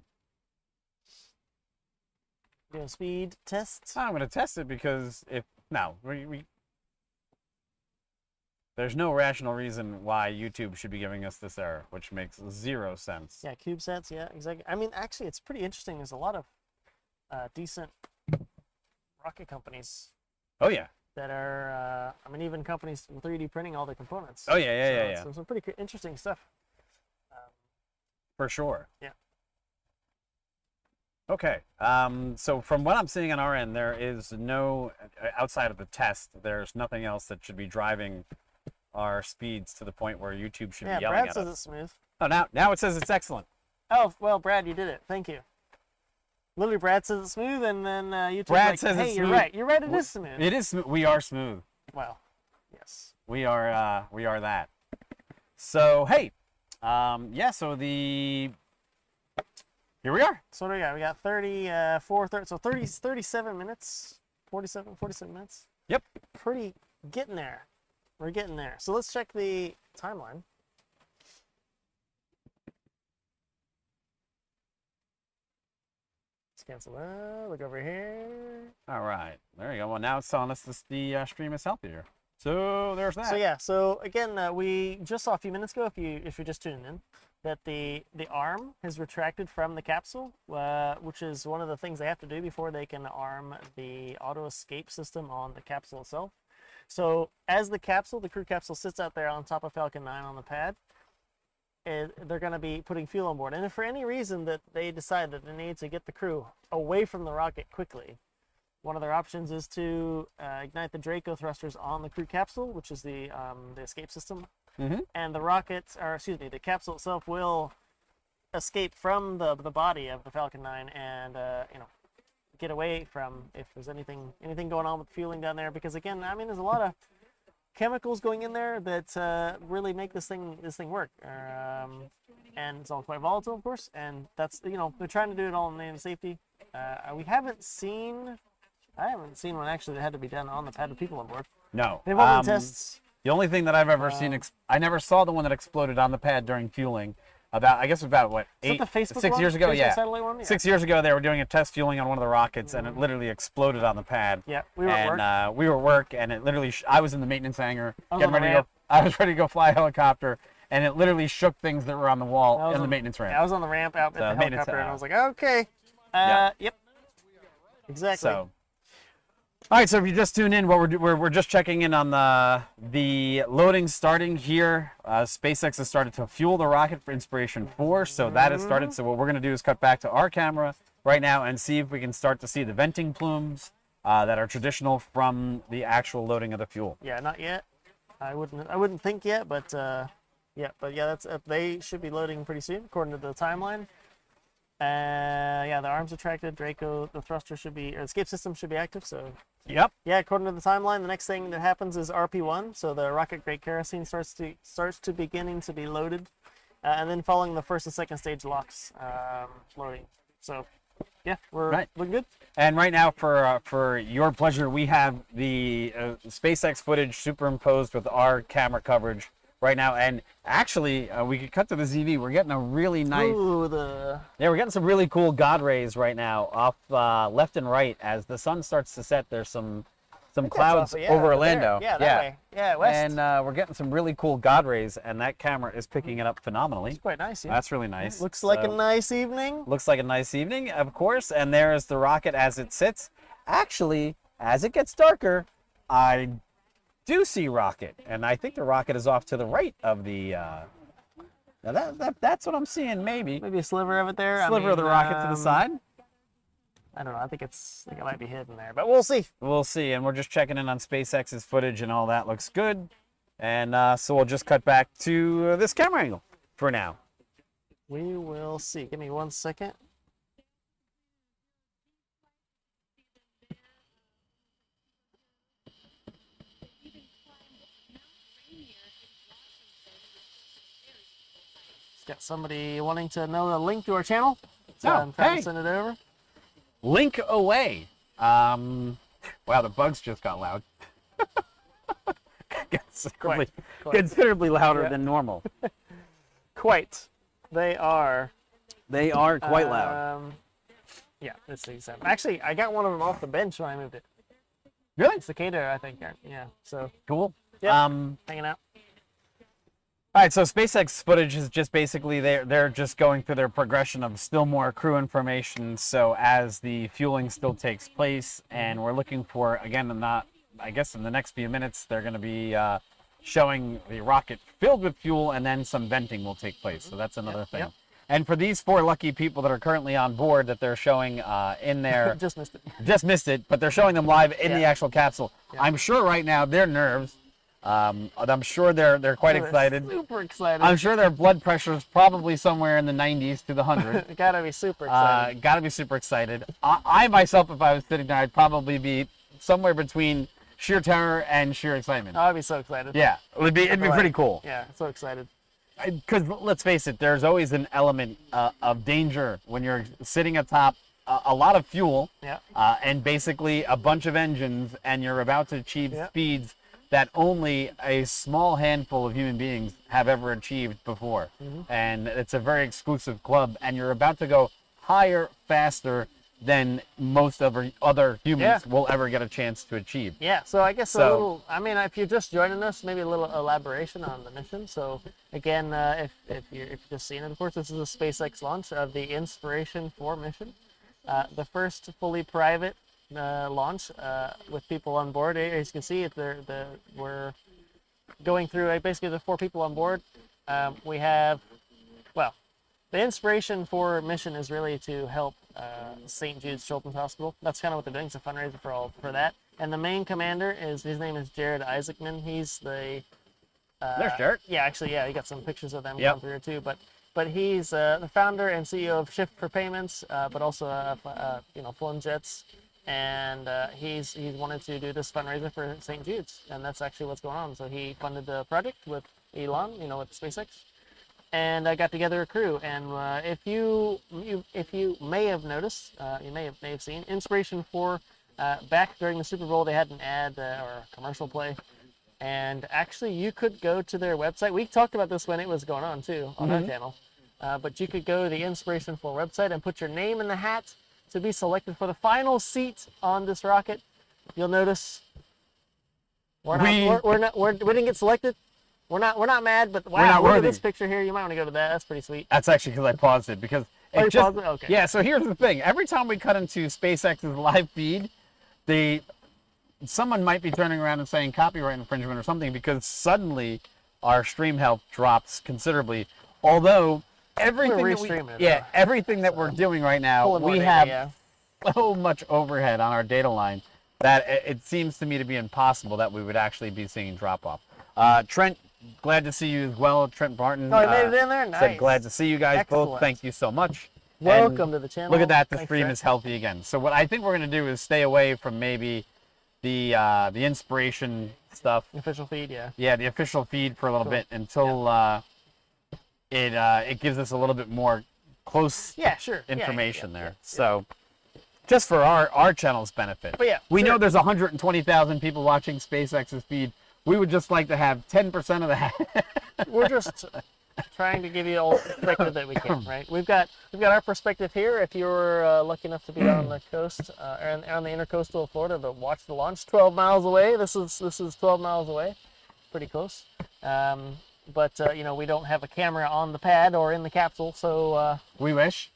speed tests? I'm going to test it because there's no rational reason why YouTube should be giving us this error, which makes zero sense. Yeah, CubeSats, yeah, exactly. I mean, actually, it's pretty interesting. There's a lot of decent rocket companies. Oh yeah. That are, I mean, even companies 3D printing all their components. Oh yeah. So some pretty interesting stuff. For sure. Yeah. Okay. So from what I'm seeing on our end, there is no, outside of the test, there's nothing else that should be driving our speeds to the point where YouTube should be yelling Brad at says us. it's smooth. Oh, now it says it's excellent. Oh, well, Brad, you did it. Thank you. Literally, Brad says it's smooth, and then YouTube's Brad like, says hey, it's you're smooth. right. You're right, it is smooth. It is smooth. We are smooth. Well, yes. We are that. So, hey, yeah, so here we are. So what do we got? We got 37 minutes, 47 minutes. Yep. Pretty getting there. We're getting there. So let's check the timeline. Let's cancel that. Look over here. All right. There you go. Well, now it's telling us the stream is healthier. So there's that. So yeah. So again, we just saw a few minutes ago, if you're just tuning in, that the arm has retracted from the capsule, which is one of the things they have to do before they can arm the auto escape system on the capsule itself. So as the crew capsule sits out there on top of Falcon 9 on the pad, they're going to be putting fuel on board. And if for any reason that they decide that they need to get the crew away from the rocket quickly, one of their options is to ignite the Draco thrusters on the crew capsule, which is the escape system. Mm-hmm. And the capsule itself will escape from the body of the Falcon 9 and get away from if there's anything going on with fueling down there. Because again, I mean, there's a lot of chemicals going in there that really make this thing work. And it's all quite volatile, of course. And that's they're trying to do it all in the name of safety. I haven't seen one actually that had to be done on the pad with people on board. No. They've all been tests. The only thing that I've ever seen, I never saw the one that exploded on the pad during fueling. About what, 6 years ago? Yeah. 6 years ago, they were doing a test fueling on one of the rockets, and it literally exploded on the pad. Yeah, we were at work. We were at work, and it literally, I was in the maintenance hangar, I was ready to go fly a helicopter, and it literally shook things that were on the wall in the maintenance ramp. Yeah, I was on the ramp out at the helicopter, and I was like, okay, yep, exactly. So. All right, so if you just tune in, we're just checking in on the loading starting here. SpaceX has started to fuel the rocket for Inspiration4, so that has started. So what we're going to do is cut back to our camera right now and see if we can start to see the venting plumes that are traditional from the actual loading of the fuel. Yeah, not yet. I wouldn't think yet, but that's they should be loading pretty soon according to the timeline. The arms retracted. Draco, the thruster should be, or the escape system should be active. So. Yep. Yeah, according to the timeline, the next thing that happens is RP1. So the rocket grade kerosene starts to beginning to be loaded, and then following the first and second stage locks loading. So. Yeah, we're looking good. And right now, for your pleasure, we have the SpaceX footage superimposed with our camera coverage right now. And actually, we could cut to the ZV. We're getting a really nice... Yeah, we're getting some really cool God rays right now off left and right. As the sun starts to set, there's some clouds over Orlando. Yeah, that way. Yeah, west. And we're getting some really cool God rays, and that camera is picking it up phenomenally. It's quite nice, yeah. That's really nice. Looks like a nice evening. Looks like a nice evening, of course. And there is the rocket as it sits. Actually, as it gets darker, I do see rocket, and I think the rocket is off to the right of the... Now that's what I'm seeing, maybe. Maybe a sliver of it there. Sliver of the rocket to the side. I don't know. I think it might be hidden there, but we'll see. We'll see, and we're just checking in on SpaceX's footage, and all that looks good. And so we'll just cut back to this camera angle for now. We will see. Give me 1 second. Got somebody wanting to know the link to our channel, so I'm trying to send it over. Link away. Wow, the bugs just got loud. Considerably louder than normal. Quite. They are quite loud. Yeah, let's see. So actually, I got one of them off the bench when I moved it. Really? Cicada, I think. Yeah. So cool. Yeah. Hanging out. All right, so SpaceX footage is just basically they're just going through their progression of still more crew information. So as the fueling still takes place, and we're looking for, again, I guess in the next few minutes, they're going to be showing the rocket filled with fuel, and then some venting will take place. So that's another thing. Yep. And for these 4 lucky people that are currently on board that they're showing in their... Just missed it. Just missed it, but they're showing them live in the actual capsule. Yeah. I'm sure right now their nerves... I'm sure they're quite excited. Super excited. I'm sure their blood pressure is probably somewhere in the 90s to the 100. Gotta be super excited. Gotta be super excited. I myself, if I was sitting there, I'd probably be somewhere between sheer terror and sheer excitement. Oh, I'd be so excited. Yeah, it'd be pretty cool. Yeah, so excited. Because let's face it, there's always an element of danger when you're sitting atop a lot of fuel, Yeah. and basically a bunch of engines, and you're about to achieve speeds that only a small handful of human beings have ever achieved before. And it's a very exclusive club, and you're about to go higher, faster than most other humans will ever get a chance to achieve. Yeah, so I guess a little, I mean, if you're just joining us, maybe a little elaboration on the mission. So again, if you're just seeing it, of course, this is a SpaceX launch of the Inspiration4 mission. The first fully private launch with people on board. As you can see, we're going through basically the 4 people on board. We have, well, the Inspiration4 mission is really to help St. Jude's Children's Hospital. That's kind of what they're doing. It's a fundraiser for that. And the main commander his name is Jared Isaacman. He's the There's Jared. Yeah, actually, yeah, you got some pictures of them going through here too. But he's the founder and CEO of Shift for Payments, but also flown jets. And he's wanted to do this fundraiser for St. Jude's, and that's actually what's going on. So he funded the project with Elon, with SpaceX, and I got together a crew. And if you may have noticed, you may have seen Inspiration4 back during the Super Bowl, they had an ad or a commercial play, and actually you could go to their website. We talked about this when it was going on too on our channel, but you could go to the Inspiration4 website and put your name in the hat to be selected for the final seat on this rocket. You'll notice we didn't get selected. We're not mad, but wow, look at this picture here. You might want to go to that. That's pretty sweet. That's actually because I paused it because you paused it? Okay. Yeah. So here's the thing: every time we cut into SpaceX's live feed, someone might be turning around and saying copyright infringement or something because suddenly our stream health drops considerably. Although everything that we're doing right now, we have so much overhead on our data line that it seems to me to be impossible that we would actually be seeing drop off. Trent, glad to see you as well. Trent Barton made it in there. Nice. Said glad to see you guys both. Thank you so much. Welcome to the channel. Look at that, the stream is healthy again. So what I think we're going to do is stay away from maybe the inspiration stuff. Official feed, Yeah, the official feed for a little bit until it gives us a little bit more close information there. So just for our channel's benefit. But we know there's 120,000 people watching SpaceX's feed. We would just like to have 10% of that. We're just trying to give you all the perspective that we can, right? We've got our perspective here. If you're lucky enough to be on the coast or on the intercoastal of Florida to watch the launch, 12 miles away. This is 12 miles away, pretty close. But we don't have a camera on the pad or in the capsule, so we wish.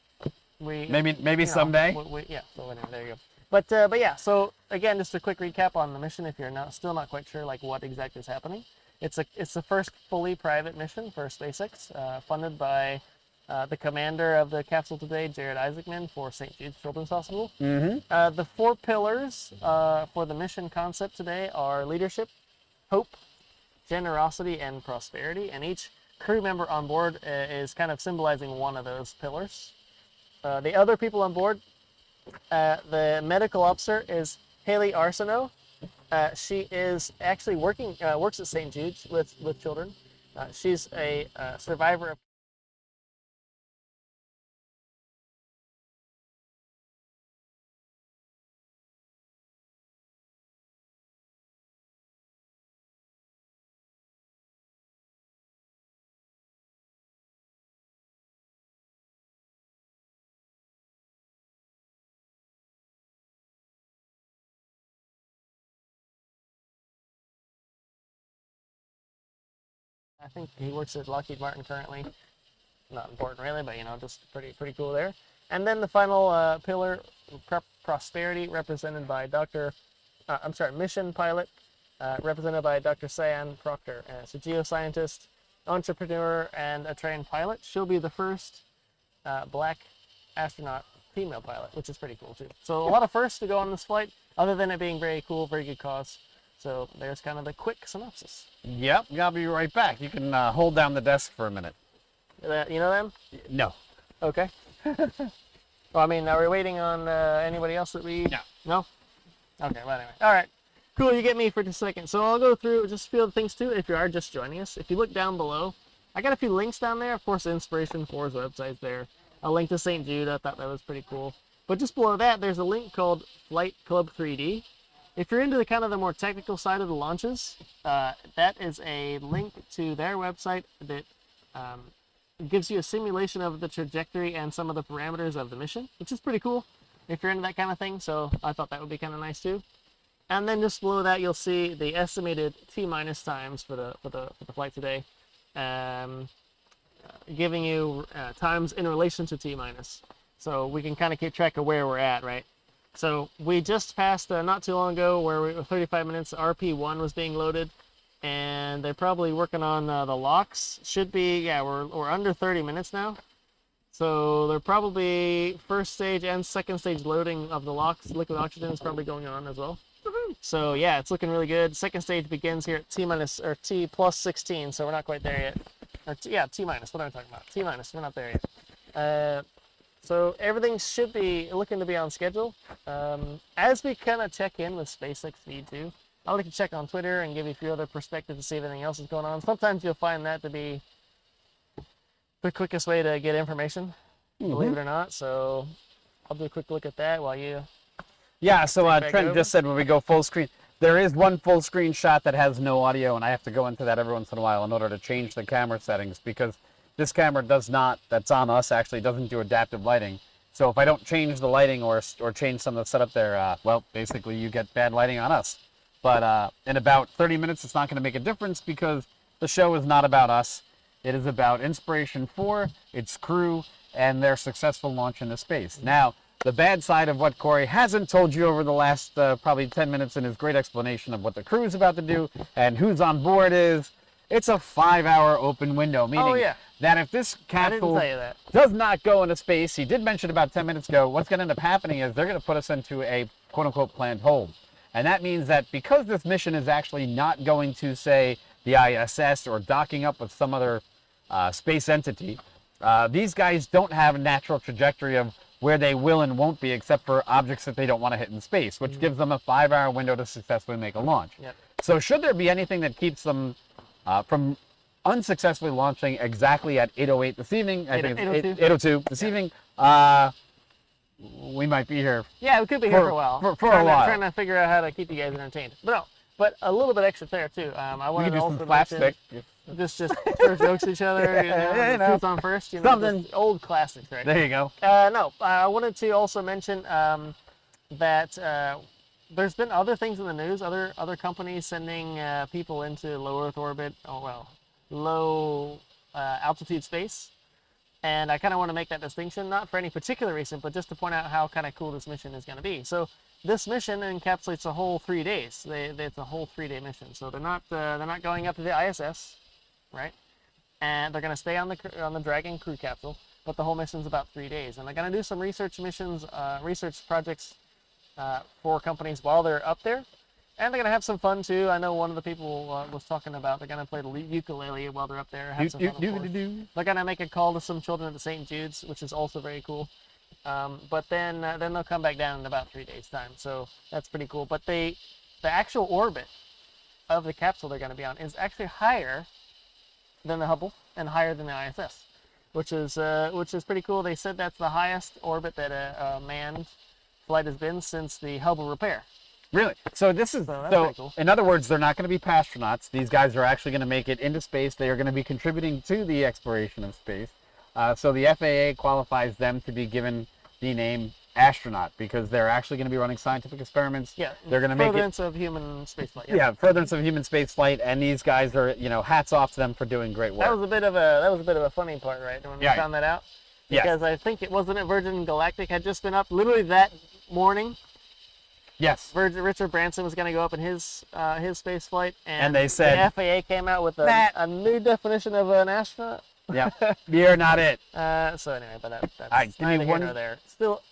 Maybe someday. So anyway, there you go. But yeah, so again, just a quick recap on the mission if you're still not quite sure like what exactly is happening. It's the first fully private mission for SpaceX, funded by the commander of the capsule today, Jared Isaacman, for St. Jude's Children's Hospital. The 4 pillars for the mission concept today are leadership, hope, generosity, and prosperity. And each crew member on board is kind of symbolizing one of those pillars. The other people on board, the medical officer is Haley Arsenault. She is actually works at St. Jude's with children. She's a survivor of I think he works at Lockheed Martin currently. Not important really, but just pretty cool there. And then the final pillar, prosperity, represented by mission pilot, represented by Dr. Sian Proctor. It's a geoscientist, entrepreneur, and a trained pilot. She'll be the first black astronaut female pilot, which is pretty cool too. So a lot of firsts to go on this flight, other than it being very cool, very good cause. So there's kind of the quick synopsis. Yep, I'll be right back. You can hold down the desk for a minute. You know them? No. Okay. Well, I mean, are we waiting on anybody else that we... No. No? Okay, well, anyway. All right. Cool, you get me for just a second. So I'll go through just a few of the things, too, if you are just joining us. If you look down below, I got a few links down there. Of course, Inspiration4's website's there. A link to St. Jude. I thought that was pretty cool. But just below that, there's a link called Flight Club 3D. If you're into the kind of the more technical side of the launches, that is a link to their website that gives you a simulation of the trajectory and some of the parameters of the mission, which is pretty cool if you're into that kind of thing. So I thought that would be kind of nice too. And then just below that, you'll see the estimated T-minus times for the flight today, giving you times in relation to T-minus. So we can kind of keep track of where we're at, right? So we just passed not too long ago where we were 35 minutes, RP1 was being loaded, and they're probably working on the locks. Should be, yeah, we're under 30 minutes now. So they're probably first stage and second stage loading of the locks. Liquid oxygen is probably going on as well. So yeah, it's looking really good. Second stage begins here at T-minus or T plus 16, so we're not quite there yet. Or yeah, T-minus, what am I talking about? T-minus, we're not there yet. So everything should be looking to be on schedule. As we kind of check in with SpaceX V2, I like to check on Twitter and give you a few other perspectives to see if anything else is going on. Sometimes you'll find that to be the quickest way to get information, believe it or not. So I'll do a quick look at that while you... Yeah, so Trent just said when we go full screen, there is one full screen shot that has no audio, and I have to go into that every once in a while in order to change the camera settings, because this camera does not, that's on us actually, doesn't do adaptive lighting. So if I don't change the lighting or change some of the setup there, well, basically you get bad lighting on us. But in about 30 minutes, it's not going to make a difference because the show is not about us. It is about Inspiration4, its crew, and their successful launch into space. Now, the bad side of what Corey hasn't told you over the last probably 10 minutes in his great explanation of what the crew is about to do and who's on board is, it's a 5-hour open window, meaning that if this capsule does not go into space, he did mention about 10 minutes ago, what's going to end up happening is they're going to put us into a quote-unquote planned hold. And that means that because this mission is actually not going to, say, the ISS or docking up with some other space entity, these guys don't have a natural trajectory of where they will and won't be except for objects that they don't want to hit in space, which gives them a 5-hour window to successfully make a launch. Yep. So should there be anything that keeps them from unsuccessfully launching exactly at 8:08 this evening, I think it's 8:02 this evening, we might be here. Yeah, we could be here for a while. For a while. Trying to figure out how to keep you guys entertained. But no, but a little bit extra there too. I wanted to also mention, just throw jokes at each other. You know, truth on first. You know, something old classics, right? There you go. No, I wanted to also mention that there's been other things in the news. Other companies sending people into low Earth orbit. Low altitude space. And I kind of want to make that distinction, not for any particular reason, but just to point out how kind of cool this mission is going to be. So this mission encapsulates a whole 3 days. It's a whole 3-day mission. So they're not going up to the ISS, right? And they're going to stay on the Dragon crew capsule. But the whole mission's about 3 days, and they're going to do some research missions, research projects for companies while they're up there. And they're going to have some fun too. I know one of the people was talking about they're going to play the ukulele while they're up there. Have some fun, they're going to make a call to some children at the St. Jude's, which is also very cool. But then they'll come back down in about 3 days' time. So that's pretty cool. But the actual orbit of the capsule they're going to be on is actually higher than the Hubble and higher than the ISS, which is pretty cool. They said that's the highest orbit that a manned flight has been since the Hubble repair. Really? So this is, so cool. In other words, they're not going to be astronauts. These guys are actually going to make it into space. They are going to be contributing to the exploration of space. So the FAA qualifies them to be given the name astronaut because they're actually going to be running scientific experiments. Yeah, they're going to make furtherance of human spaceflight. Yeah, furtherance of human spaceflight, and these guys are, hats off to them for doing great work. That was a bit of a funny part, right? When we found that out, because I think it wasn't Virgin Galactic had just been up literally that morning. Yes. Richard Branson was going to go up in his space flight, and they said the FAA came out with a new definition of an astronaut. Yeah, you're not it. So anyway, but that's neither here nor there. Still,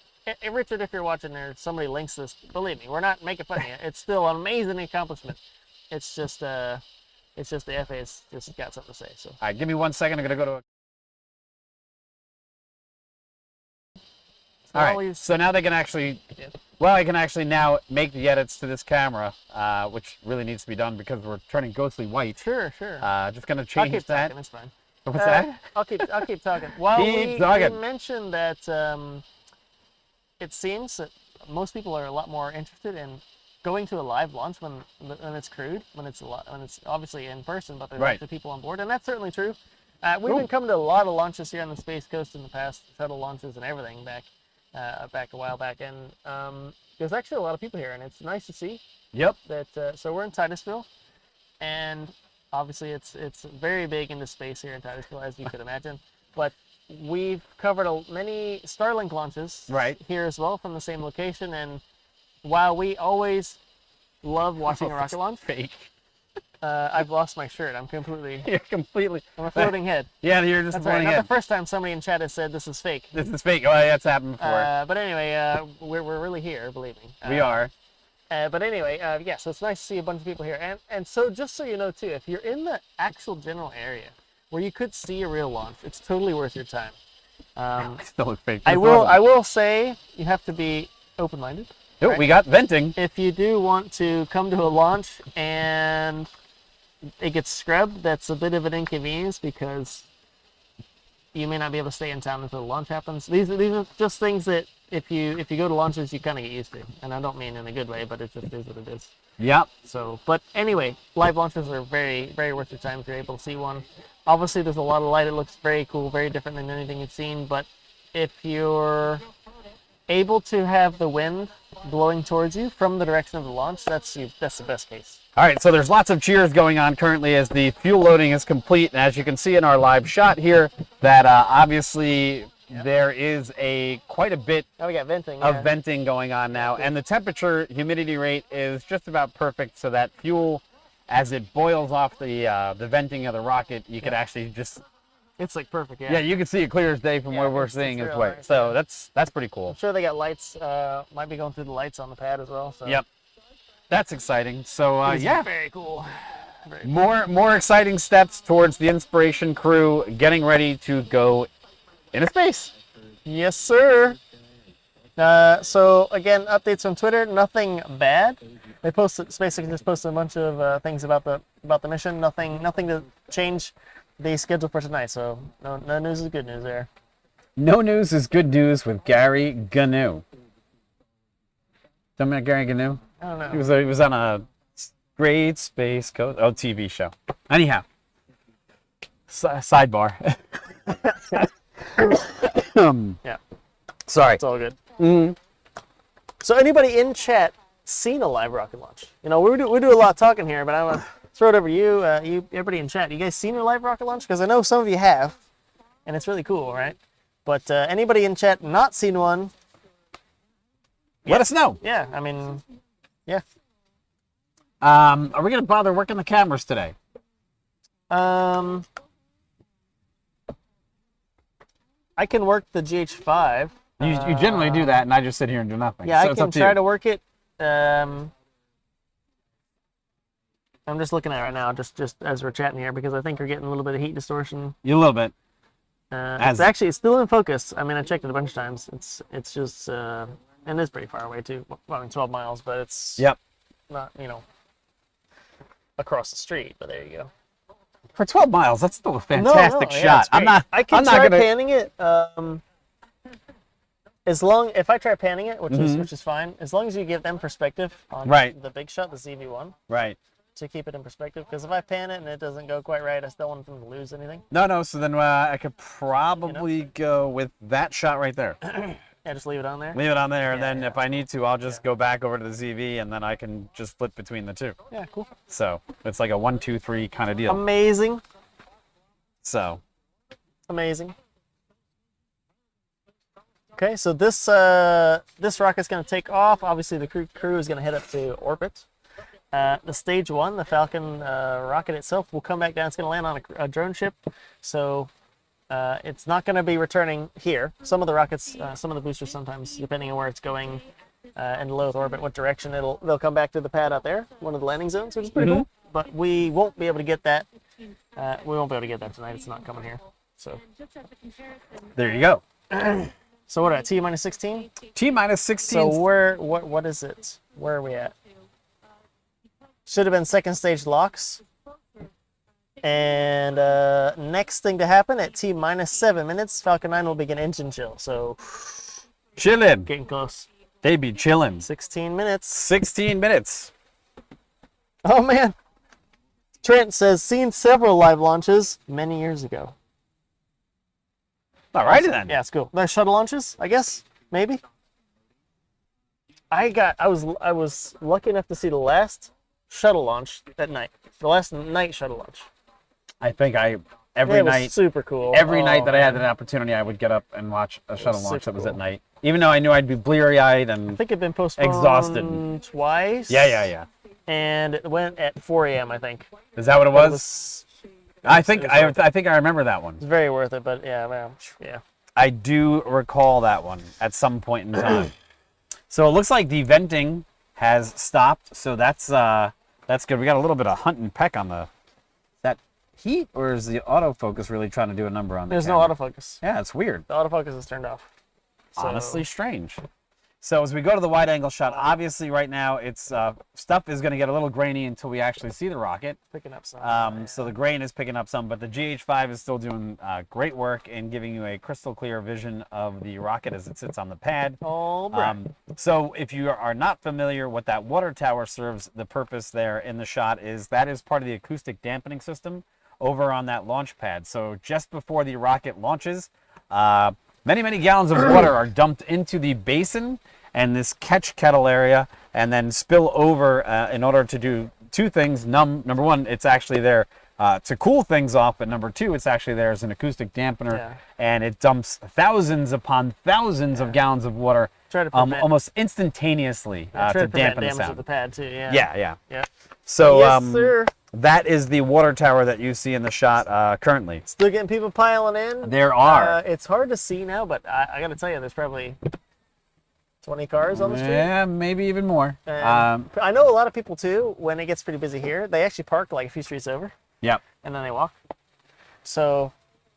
Richard, if you're watching there, somebody links this. Believe me, we're not making fun of you. It's still an amazing accomplishment. It's just the FAA's just got something to say. So. All right, give me 1 second. I'm going to go to. All right, so now they can actually, I can actually now make the edits to this camera, which really needs to be done because we're turning ghostly white. Sure. Just going to change that. Talking, it's fine. What's that? I'll keep talking. Well, we mentioned that it seems that most people are a lot more interested in going to a live launch when it's crewed, when it's obviously in person, but there's actually people on board, and that's certainly true. We've been coming to a lot of launches here on the Space Coast in the past, shuttle launches and everything back a while back, and there's actually a lot of people here, and it's nice to see. Yep. That so we're in Titusville, and obviously it's very big into space here in Titusville, as you could imagine. But we've covered many Starlink launches here as well from the same location, and while we always love watching a rocket launch, fake. I've lost my shirt. I'm completely. You're completely. I'm a floating head. Yeah, you're just That's floating right. head. Not the first time somebody in chat has said this is fake. This is fake. Oh, yeah, that's happened before. But anyway, we're really here, believe me. We are. But anyway, yeah, so it's nice to see a bunch of people here. And so just so you know, too, if you're in the actual general area where you could see a real launch, it's totally worth your time. Still look fake. I will say you have to be open-minded. Oh, right? we got venting. If you do want to come to a launch and it gets scrubbed, that's a bit of an inconvenience because you may not be able to stay in town until the launch happens. These are just things that if you go to launches, you kind of get used to. And I don't mean in a good way, but it just is what it is. Yep. So, but anyway, live launches are very, very worth your time if you're able to see one. Obviously, there's a lot of light. It looks very cool, very different than anything you've seen. But if you're able to have the wind blowing towards you from the direction of the launch, that's the best case. All right, so there's lots of cheers going on currently as the fuel loading is complete. And as you can see in our live shot here, that obviously there is quite a bit we got venting, of venting going on now. And the temperature humidity rate is just about perfect, so that fuel, as it boils off the venting of the rocket, you could actually just... It's like perfect, Yeah, you can see it clear as day from where we're seeing its way. Nice, so that's pretty cool. I'm sure they got lights, might be going through the lights on the pad as well. So. Yep. That's exciting. So yeah, very cool. More exciting steps towards the Inspiration crew getting ready to go into space. Yes, sir. So again, updates on Twitter. Nothing bad. They SpaceX just posted a bunch of things about the mission. Nothing to change the schedule for tonight. So no news is good news there. No news is good news with Gary Gnu. Tell me about Gary Gnu. I don't know. He was on a Great Space Coast TV show. Anyhow, sidebar. Yeah. Sorry. It's all good. Mm. So anybody in chat seen a live rocket launch? You know, we do a lot of talking here, but I want to throw it over to you. Everybody in chat. You guys seen a live rocket launch? Because I know some of you have, and it's really cool, right? But anybody in chat not seen one? Let us know. Yeah, I mean, yeah. Are we gonna bother working the cameras today? I can work the GH5. You generally do that, and I just sit here and do nothing. Yeah, so I can try to work it. I'm just looking at it right now, just as we're chatting here, because I think we're getting a little bit of heat distortion. A little bit. It's still in focus. I mean, I checked it a bunch of times. It's just, and it's pretty far away too. Well, I mean, 12 miles, but it's not, across the street. But there you go. For 12 miles, that's still a fantastic shot. I can try panning it. If I try panning it, which is fine, as long as you give them perspective on the big shot, the ZV-1. Right. To keep it in perspective, because if I pan it and it doesn't go quite right, I still want them to lose anything. No. So then I could probably go with that shot right there. Yeah, just leave it on there. Leave it on there, and then if I need to, I'll just go back over to the ZV, and then I can just flip between the two. Yeah, cool. So it's like a 1, 2, 3 kind of deal. Amazing. So. Amazing. Okay, so this rocket's going to take off. Obviously, the crew is going to head up to orbit. The stage 1, the Falcon rocket itself, will come back down. It's going to land on a drone ship. So it's not going to be returning here. Some of the rockets, some of the boosters sometimes, depending on where it's going in low Earth orbit, what direction, they'll come back to the pad out there, one of the landing zones, which is pretty cool. But we won't be able to get that. We won't be able to get that tonight. It's not coming here. So there you go. So what are T minus 16? T minus 16. So what is it? Where are we at? Should have been second stage locks. And next thing to happen at T minus 7 minutes, Falcon 9 will begin engine chill. So Chilling. Getting close. They be chilling. 16 minutes. 16 minutes. Oh man. Trent says, seen several live launches many years ago. Alrighty then. Yeah, it's cool. Nice shuttle launches, I guess. Maybe. I was lucky enough to see the last shuttle launch that night. The last night shuttle launch. I think every It was night, super cool. every night that I had man. an opportunity, I would get up and watch a shuttle launch that super was at cool. night. Even though I knew I'd be bleary-eyed I and think it'd been postponed exhausted. twice. yeah. And it went at 4 a.m. I think. Is that what it But was? I think I remember that one. It's very worth it, but yeah, man, yeah. I do recall that one at some point in time. So it looks like the venting has stopped, so that's good. We got a little bit of hunt and peck on that heat, or is the autofocus really trying to do a number on the There's camera? no autofocus. Yeah, it's weird. The autofocus is turned off. So, Honestly strange. So as we go to the wide angle shot, obviously right now it's stuff is going to get a little grainy until we actually see the rocket. picking up some. So the grain is picking up some, but the GH5 is still doing great work in giving you a crystal clear vision of the rocket as it sits on the pad. Oh, Brad. So if you are not familiar, what that water tower serves the purpose there in the shot is that is part of the acoustic dampening system over on that launch pad. So just before the rocket launches, many gallons of water are dumped into the basin and this catch kettle area and then spill over in order to do two things. Number one, it's actually there to cool things off, but number two, it's actually there as an acoustic dampener, Yeah. and it dumps thousands upon thousands of gallons of water Try to prevent, almost instantaneously try to to prevent dampen the damage to sound. the pad too. Yeah. Yeah. Yeah. So Yes, sir. that is the water tower that you see in the shot currently. Still getting people piling in. There are. It's hard to see now, but I got to tell you, there's probably 20 cars on the street. Yeah, maybe even more. And I know a lot of people too, when it gets pretty busy here, they actually park like a few streets over Yep. and then they walk. So,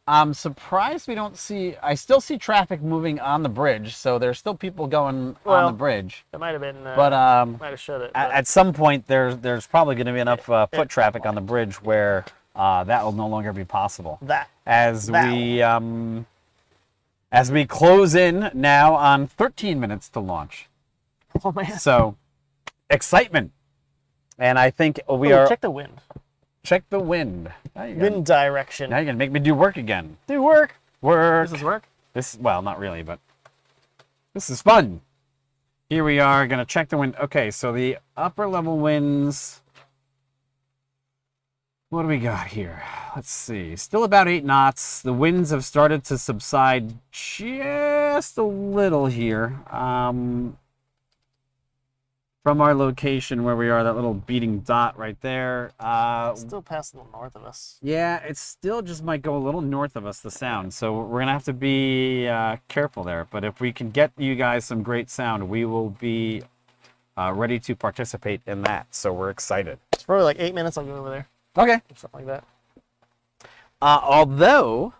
I'm surprised we don't see. I still see traffic moving on the bridge, so there's still people going on Well, the bridge. it might have been, But might have showed it. at some point, there's probably going to be enough foot traffic on the bridge where that will no longer be possible. that. As That we close in now on 13 minutes to launch. Oh, man. So, excitement. And I think we Oh, are. check the wind. Check the wind. Now you're gonna, Wind direction. now you're gonna make me do work again. Do work. Work. Does this work? This, well, not really, but this is fun. Here we are, gonna check the wind. Okay, so the upper level winds. What do we got here? Let's see. Still about 8 knots. The winds have started to subside just a little here. From our location where we are, that little beating dot right there. Still past a little north of us. Yeah, it still just might go a little north of us, the sound. So we're going to have to be careful there. But if we can get you guys some great sound, we will be ready to participate in that. So we're excited. It's probably like 8 minutes. I'll go over there. Okay. Or something like that. Although,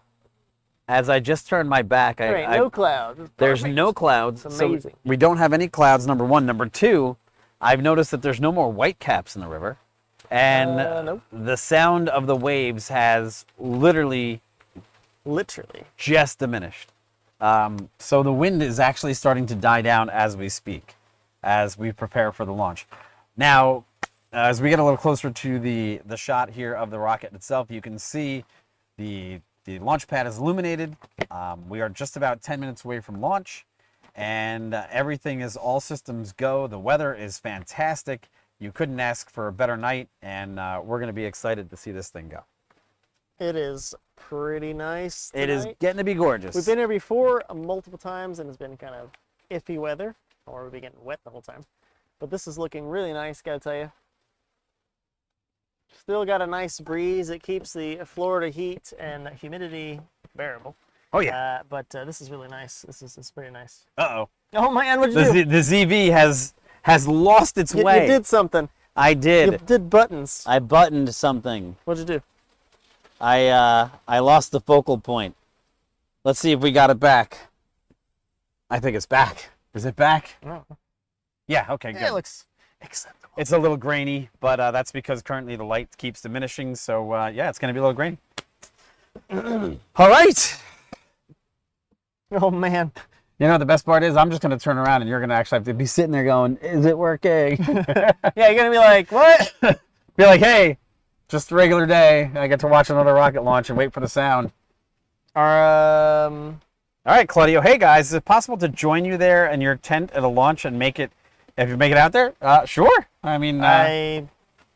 as I just turned my back, There ain't no clouds. It's there's perfect. no clouds. It's so amazing. we don't have any clouds, number one. Number two, I've noticed that there's no more white caps in the river. And Nope. the sound of the waves has literally Literally. just diminished. So the wind is actually starting to die down as we speak, as we prepare for the launch. Now, as we get a little closer to the shot here of the rocket itself, you can see the launch pad is illuminated. We are just about 10 minutes away from launch, and everything is all systems go. The weather is fantastic. You couldn't ask for a better night, and we're going to be excited to see this thing go. It is pretty nice tonight. It is getting to be gorgeous. We've been here before multiple times, and it's been kind of iffy weather, or we've been getting wet the whole time. But this is looking really nice, gotta tell you. Still got a nice breeze. It keeps the Florida heat and humidity bearable. Oh, yeah. But this is really nice. This is pretty nice. Uh-oh. Oh man, what'd you do? The ZV has lost its You way. did something. I You did. did buttons. I buttoned something. What'd you do? I lost the focal point. Let's see if we got it back. I think it's back. Is it back? Oh. Yeah, okay, good. Yeah, it looks acceptable. It's a little grainy, but that's because currently the light keeps diminishing, so yeah, it's going to be a little grainy. All right. Oh man. You know, the best part is I'm just going to turn around and you're going to actually have to be sitting there going, is it working? Yeah, you're going to be like, what? Be like, hey, just a regular day. I get to watch another rocket launch and wait for the sound. Our, All right, Claudio. Hey, guys, is it possible to join you there in your tent at a launch and make it, if you make it out there? Sure. I mean, I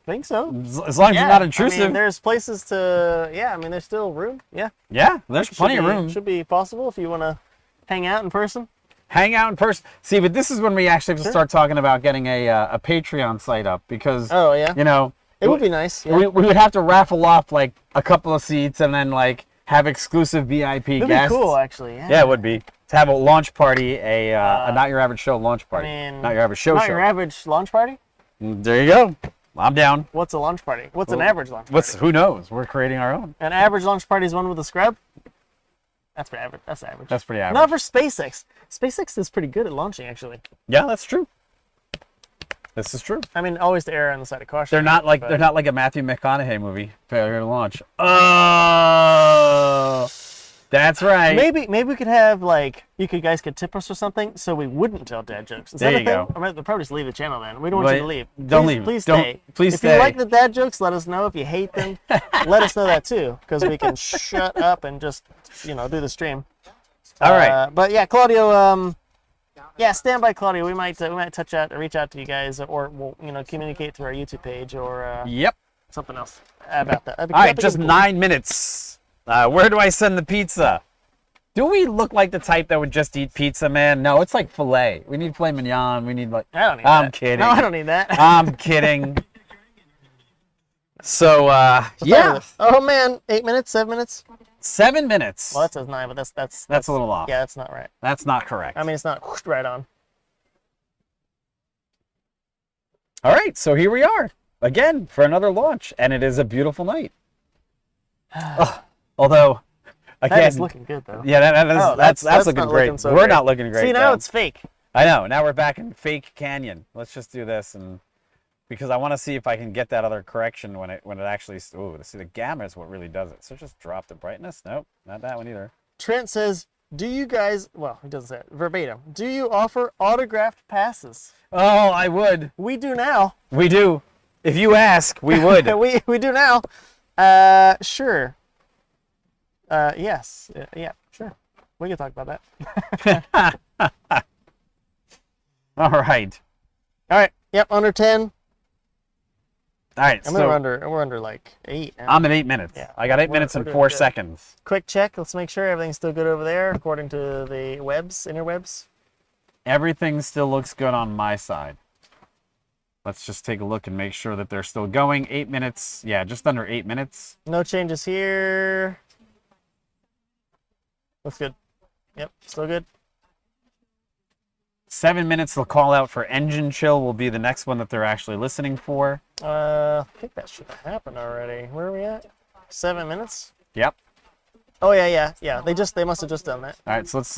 think so. as long as you're not intrusive. I mean, there's places to, yeah, I mean, there's still room. Yeah. Yeah, there's plenty of room. Should be possible if you want to hang out in person. Hang out in person. See, but this is when we actually have to start talking about getting a Patreon site up because, Oh, yeah. you know, It would be nice. Yeah. we would have to raffle off like a couple of seats and then like have exclusive VIP It'd guests. be cool, actually. Yeah. Yeah, it would be. To have a launch party, a Not Your Average Show launch party. I mean, not Your Average Show Not show. your average launch party? There you go. I'm down. What's a launch party? What's an average launch party? Who knows? We're creating our own. An average launch party is one with a scrub? That's pretty average. That's average. That's pretty average. Not for SpaceX. SpaceX is pretty good at launching, actually. Yeah, that's true. This is true. I mean, always to err on the side of caution. They're not like a Matthew McConaughey movie. Failure to launch. Oh, that's right. Maybe we could have like guys could tip us or something so we wouldn't tell dad jokes. Is There that a you thing? go. I mean, they'll probably just leave the channel then. We don't want you to leave. Don't Please- leave. Please Don't- stay. please if stay. you like the dad jokes, let us know. If you hate them, let us know that too, because we can shut up and just do the stream. All right. But yeah, Claudio. Yeah, stand by, Claudio. We might reach out to you guys, or we'll communicate through our YouTube page or Yep. something else about that. All right, just 9 minutes. Where do I send the pizza? Do we look like the type that would just eat pizza, man? No, it's like filet. We need filet mignon. We need like. I don't need I'm that. kidding. No, I don't need that. I'm kidding. So, What's yeah, that with? Oh man, 8 minutes, 7 minutes. 7 minutes. Well, that says 9, but That's a little off. Yeah, that's not right. That's not correct. I mean, it's not right on. All right, so here we are again for another launch, and it is a beautiful night. Although, again, That is looking good though. yeah, that's looking not great. looking so We're great. not looking great. See, now though. it's fake. I know. Now we're back in fake canyon. Let's just do this, and because I want to see if I can get that other correction when it actually. Ooh, see the gamma is what really does it. So just drop the brightness. Nope, not that one either. Trent says, "Do you guys?" Well, he doesn't say it verbatim. Do you offer autographed passes? Oh, I would. We do now. We do. If you ask, we would. we do now. Sure. Yes. Yeah. Sure. We can talk about that. All right. All right. Yep. Under 10. All right. We're under like 8. Now. I'm at 8 minutes. Yeah. I got 8 We're- minutes we're and doing 4 good. seconds. Quick check. Let's make sure everything's still good over there, according to the interwebs. Everything still looks good on my side. Let's just take a look and make sure that they're still going. 8 minutes. Yeah, just under 8 minutes. No changes here. Looks good. Yep. Still good. 7 minutes. They'll call out for engine chill. Will be the next one that they're actually listening for. I think that should have happened already. Where are we at? 7 minutes? Yep. Oh yeah. They must have just done that. All right. So let's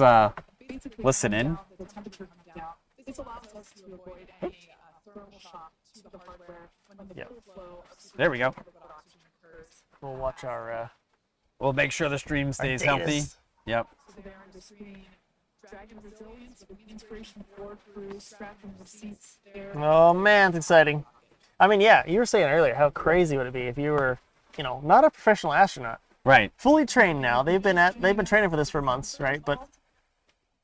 listen in. This allows us to avoid any thermal shock to the hardware when the Yep. flow of There we go. oxygen occurs. We'll watch our We'll make sure the stream stays healthy. datas. Yep. So there on the screen, Dragon Resilience with Inspiration4 crew strapping the seats there. Oh man, it's exciting. I mean, yeah, you were saying earlier how crazy would it be if you were, not a professional astronaut, Right. fully trained now. They've been training for this for months, right? But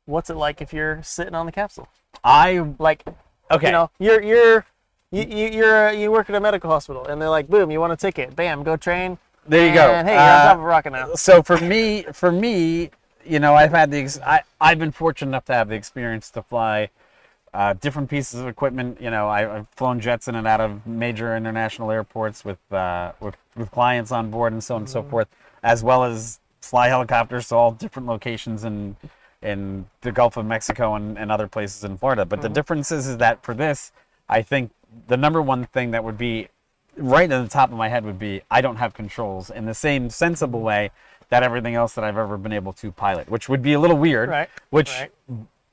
what's it like if you're sitting on the capsule? Like, Okay. you work at a medical hospital and they're like, boom, you want a ticket, bam, go train. There you go. And hey, you're on top of a rocket now. So for me, I've had I've been fortunate enough to have the experience to fly different pieces of equipment. I've flown jets in and out of major international airports with clients on board and so on and so forth, as well as fly helicopters to all different locations in the Gulf of Mexico and other places in Florida. But the difference is that for this, I think the number one thing that would be right at the top of my head would be I don't have controls in the same sensible way that everything else that I've ever been able to pilot, which would be a little weird. Right. Which, right.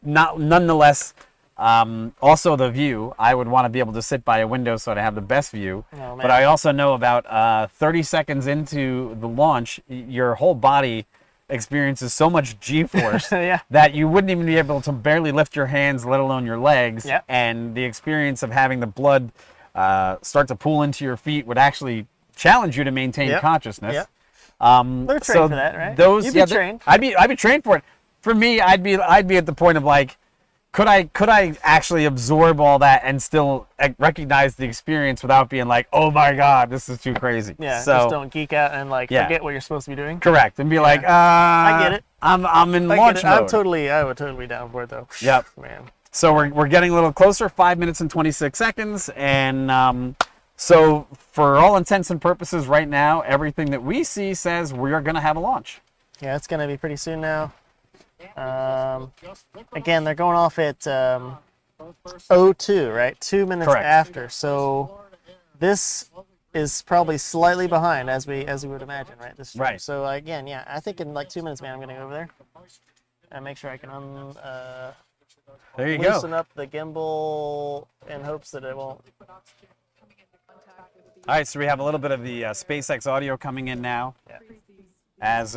nonetheless, also the view. I would want to be able to sit by a window so to have the best view. Oh, man. But I also know about 30 seconds into the launch, your whole body experiences so much G-force Yeah. that you wouldn't even be able to barely lift your hands, let alone your legs. Yeah. And the experience of having the blood start to pool into your feet would actually challenge you to maintain Yep. consciousness. Yep. They're trained for that, right? Those, You'd be trained. I'd be trained for it. For me, I'd be at the point of like, could I actually absorb all that and still recognize the experience without being like, oh my God, this is too crazy. Yeah. So, Just don't geek out and like Yeah. forget what you're supposed to be doing. correct, and be like, I get it. I'm in I launch get it. mode. I would totally be down for it though. Yep. Man. So we're getting a little closer, 5 minutes and 26 seconds, and so for all intents and purposes, right now, everything that we see says we are going to have a launch. Yeah, it's gonna be pretty soon now. Again, they're going off at 02, right? 2 minutes Correct. after. So this is probably slightly behind, as we would imagine, right? This stream. Right. So again, yeah, I think in like 2 minutes, man, I'm gonna go over there and make sure I can There you go. loosen up the gimbal in hopes that it won't. All right, so we have a little bit of the SpaceX audio coming in now. Yeah. As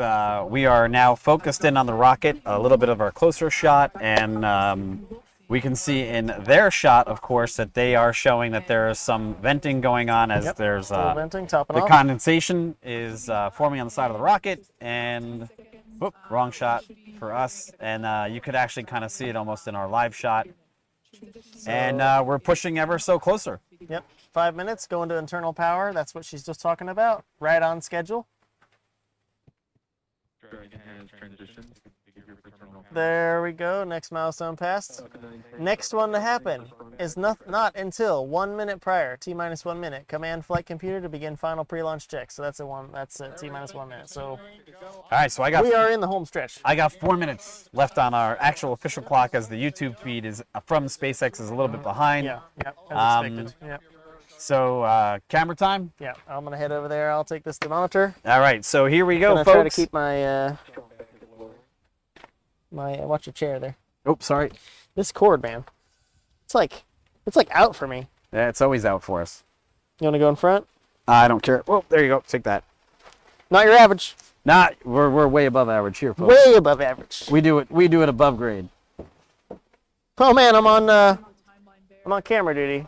we are now focused in on the rocket, a little bit of our closer shot, and we can see in their shot, of course, that they are showing that there is some venting going on as Yep. there's Full venting, topping the off. condensation is forming on the side of the rocket, and whoop, wrong shot for us, and you could actually kind of see it almost in our live shot, and we're pushing ever so closer. Yep. 5 minutes going to internal power. That's what she's just talking about. Right on schedule. There we go. Next milestone passed. Next one to happen is not until 1 minute prior, T-minus 1 minute. Command flight computer to begin final pre-launch checks. So that's T-minus 1 minute. So All right, so we are in the home stretch. I got 4 minutes left on our actual official clock, as the YouTube feed is from SpaceX is a little bit behind. Yeah. As expected. Yeah. So camera time. Yeah. I'm gonna head over there. I'll take this thermometer. All right, so here we go, I'm gonna folks. try to keep my watch your chair there. Oh, sorry. This cord, man. It's like out for me. Yeah, it's always out for us. You wanna go in front? I don't care. Oh, there you go. Take that. Not your average. Nah, we're way above average here, folks. Way above average. We do it above grade. Oh man, I'm on camera duty.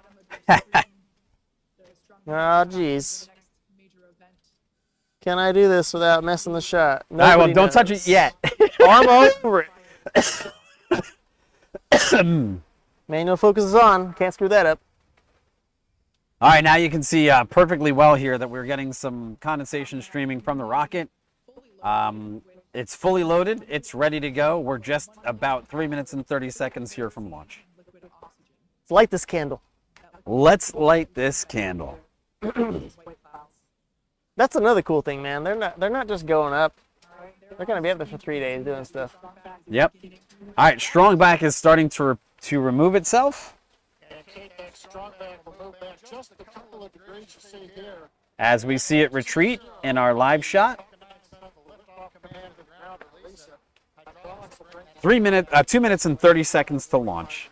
Oh jeez. Can I do this without messing the shot? All right, well, Nobody don't touch knows. it yet. Arm over it. Manual focus is on. Can't screw that up. All right, now you can see perfectly well here that we're getting some condensation streaming from the rocket. It's fully loaded. It's ready to go. We're just about 3 minutes and 30 seconds here from launch. Let's light this candle. Let's light this candle. That's another cool thing, man. They're not just going up. They're gonna be up there for 3 days doing stuff. Yep. All right, strong back is starting to remove itself. As we see it retreat in our live shot. 2 minutes and 30 seconds to launch.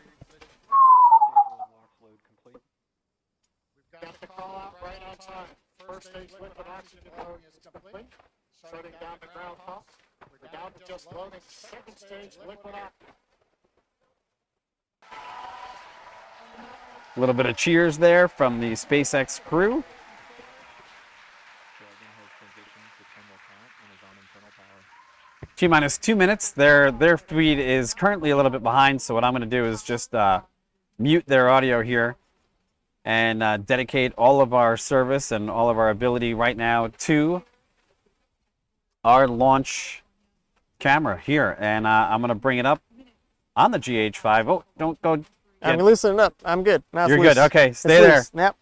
Got the call out right on time. First stage liquid oxygen loading is complete. Shutting down the ground pump. We're down to just loading second stage liquid oxygen. A little bit of cheers there from the SpaceX crew. T-minus 2 minutes. Their feed is currently a little bit behind, so what I'm going to do is just mute their audio here and dedicate all of our service and all of our ability right now to our launch camera here. And I'm going to bring it up on the GH5. Oh, don't go. I'm loosening up. I'm good. Now it's You're loose. good. Okay, It's stay there. loose. Yep.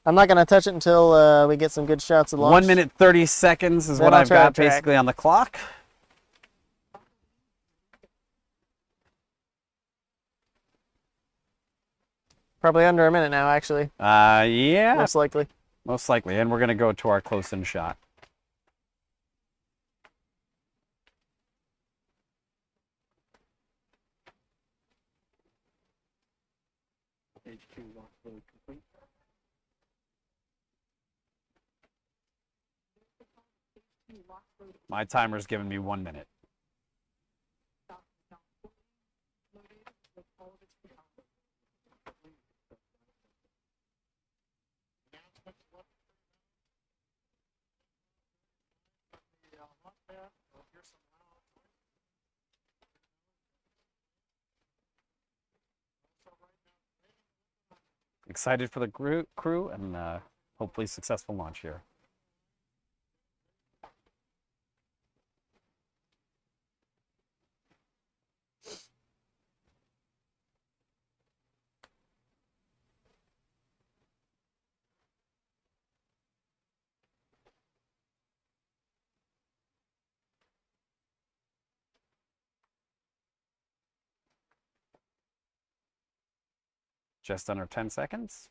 I'm not gonna touch it until we get some good shots of launch. 1 minute 30 seconds is Then what I'll I've try to got track. basically on the clock. Probably under a minute now, actually. Yeah, Most likely. most likely. And we're going to go to our close-in shot. My timer's giving me 1 minute. Excited for the crew and hopefully successful launch here. Just under 10 seconds.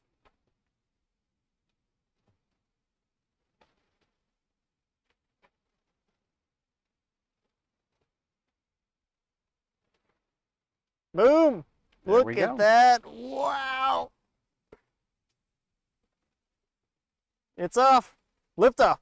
Boom! There Look we at go. that. Wow! It's off. Liftoff.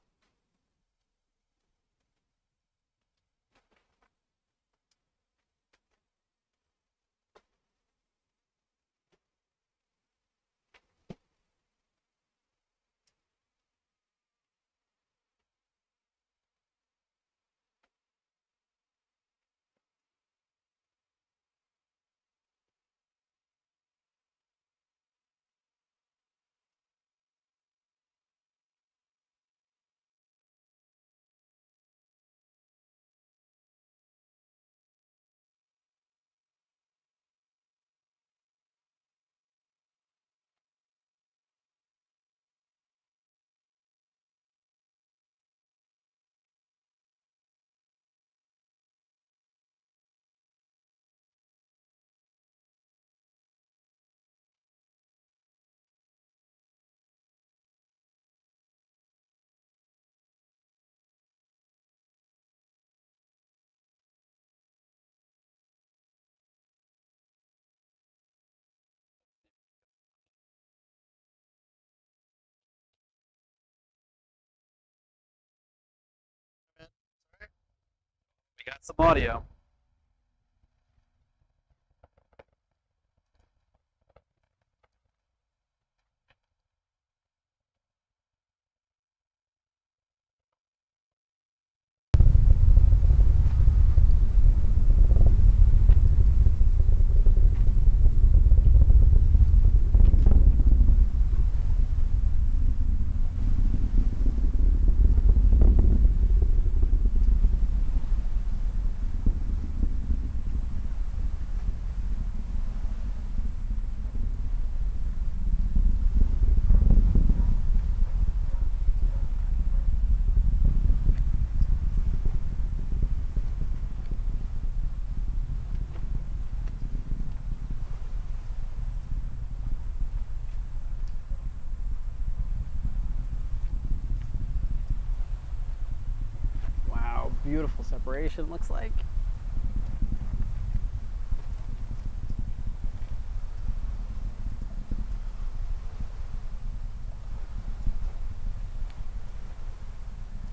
We got some audio. Wow, beautiful separation looks like.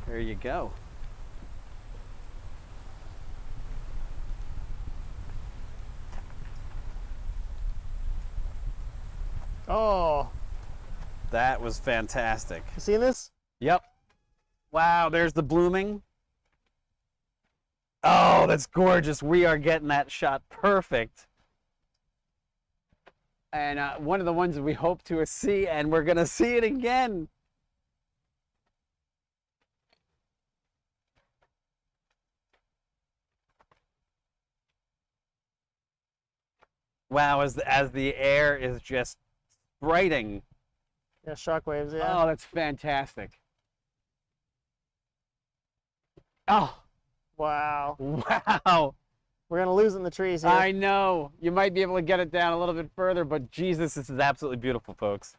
There you go. Oh, That was fantastic. you seen this? Yep. Wow, there's the blooming. Oh, that's gorgeous. We are getting that shot perfect. And one of the ones we hope to see, and we're going to see it again. Wow, as the air is just spriting. Yeah, shockwaves, yeah. Oh, that's fantastic. Oh, Wow. wow. We're going to lose it in the trees here. I know. You might be able to get it down a little bit further, but Jesus, this is absolutely beautiful, folks.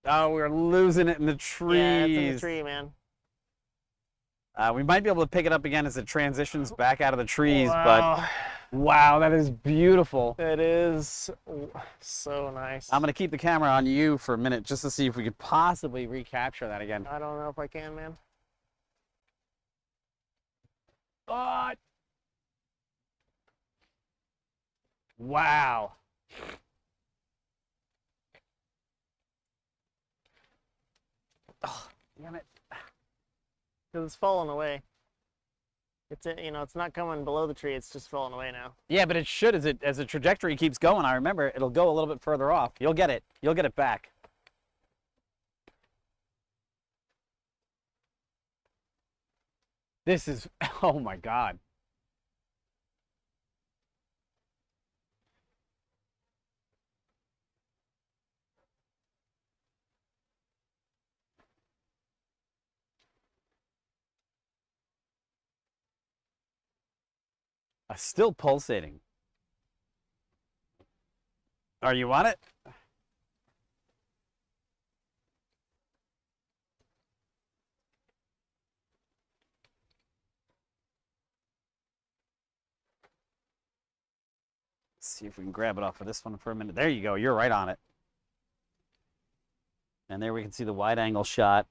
Oh, we're losing it in the trees. Yeah, it's in the tree, man. We might be able to pick it up again as it transitions back out of the trees, Wow. but Wow, that is beautiful. It is so nice. I'm gonna keep the camera on you for a minute just to see if we could possibly recapture that again. I don't know if I can, man. But wow. Oh, damn it. Because it's falling away. It's it's not coming below the tree. It's just falling away now. Yeah, but it should as the trajectory keeps going. I remember it'll go a little bit further off. You'll get it. You'll get it back. This is, oh my God. Still pulsating. Are you on it? Let's see if we can grab it off of this one for a minute. There you go. You're right on it. And there we can see the wide angle shot.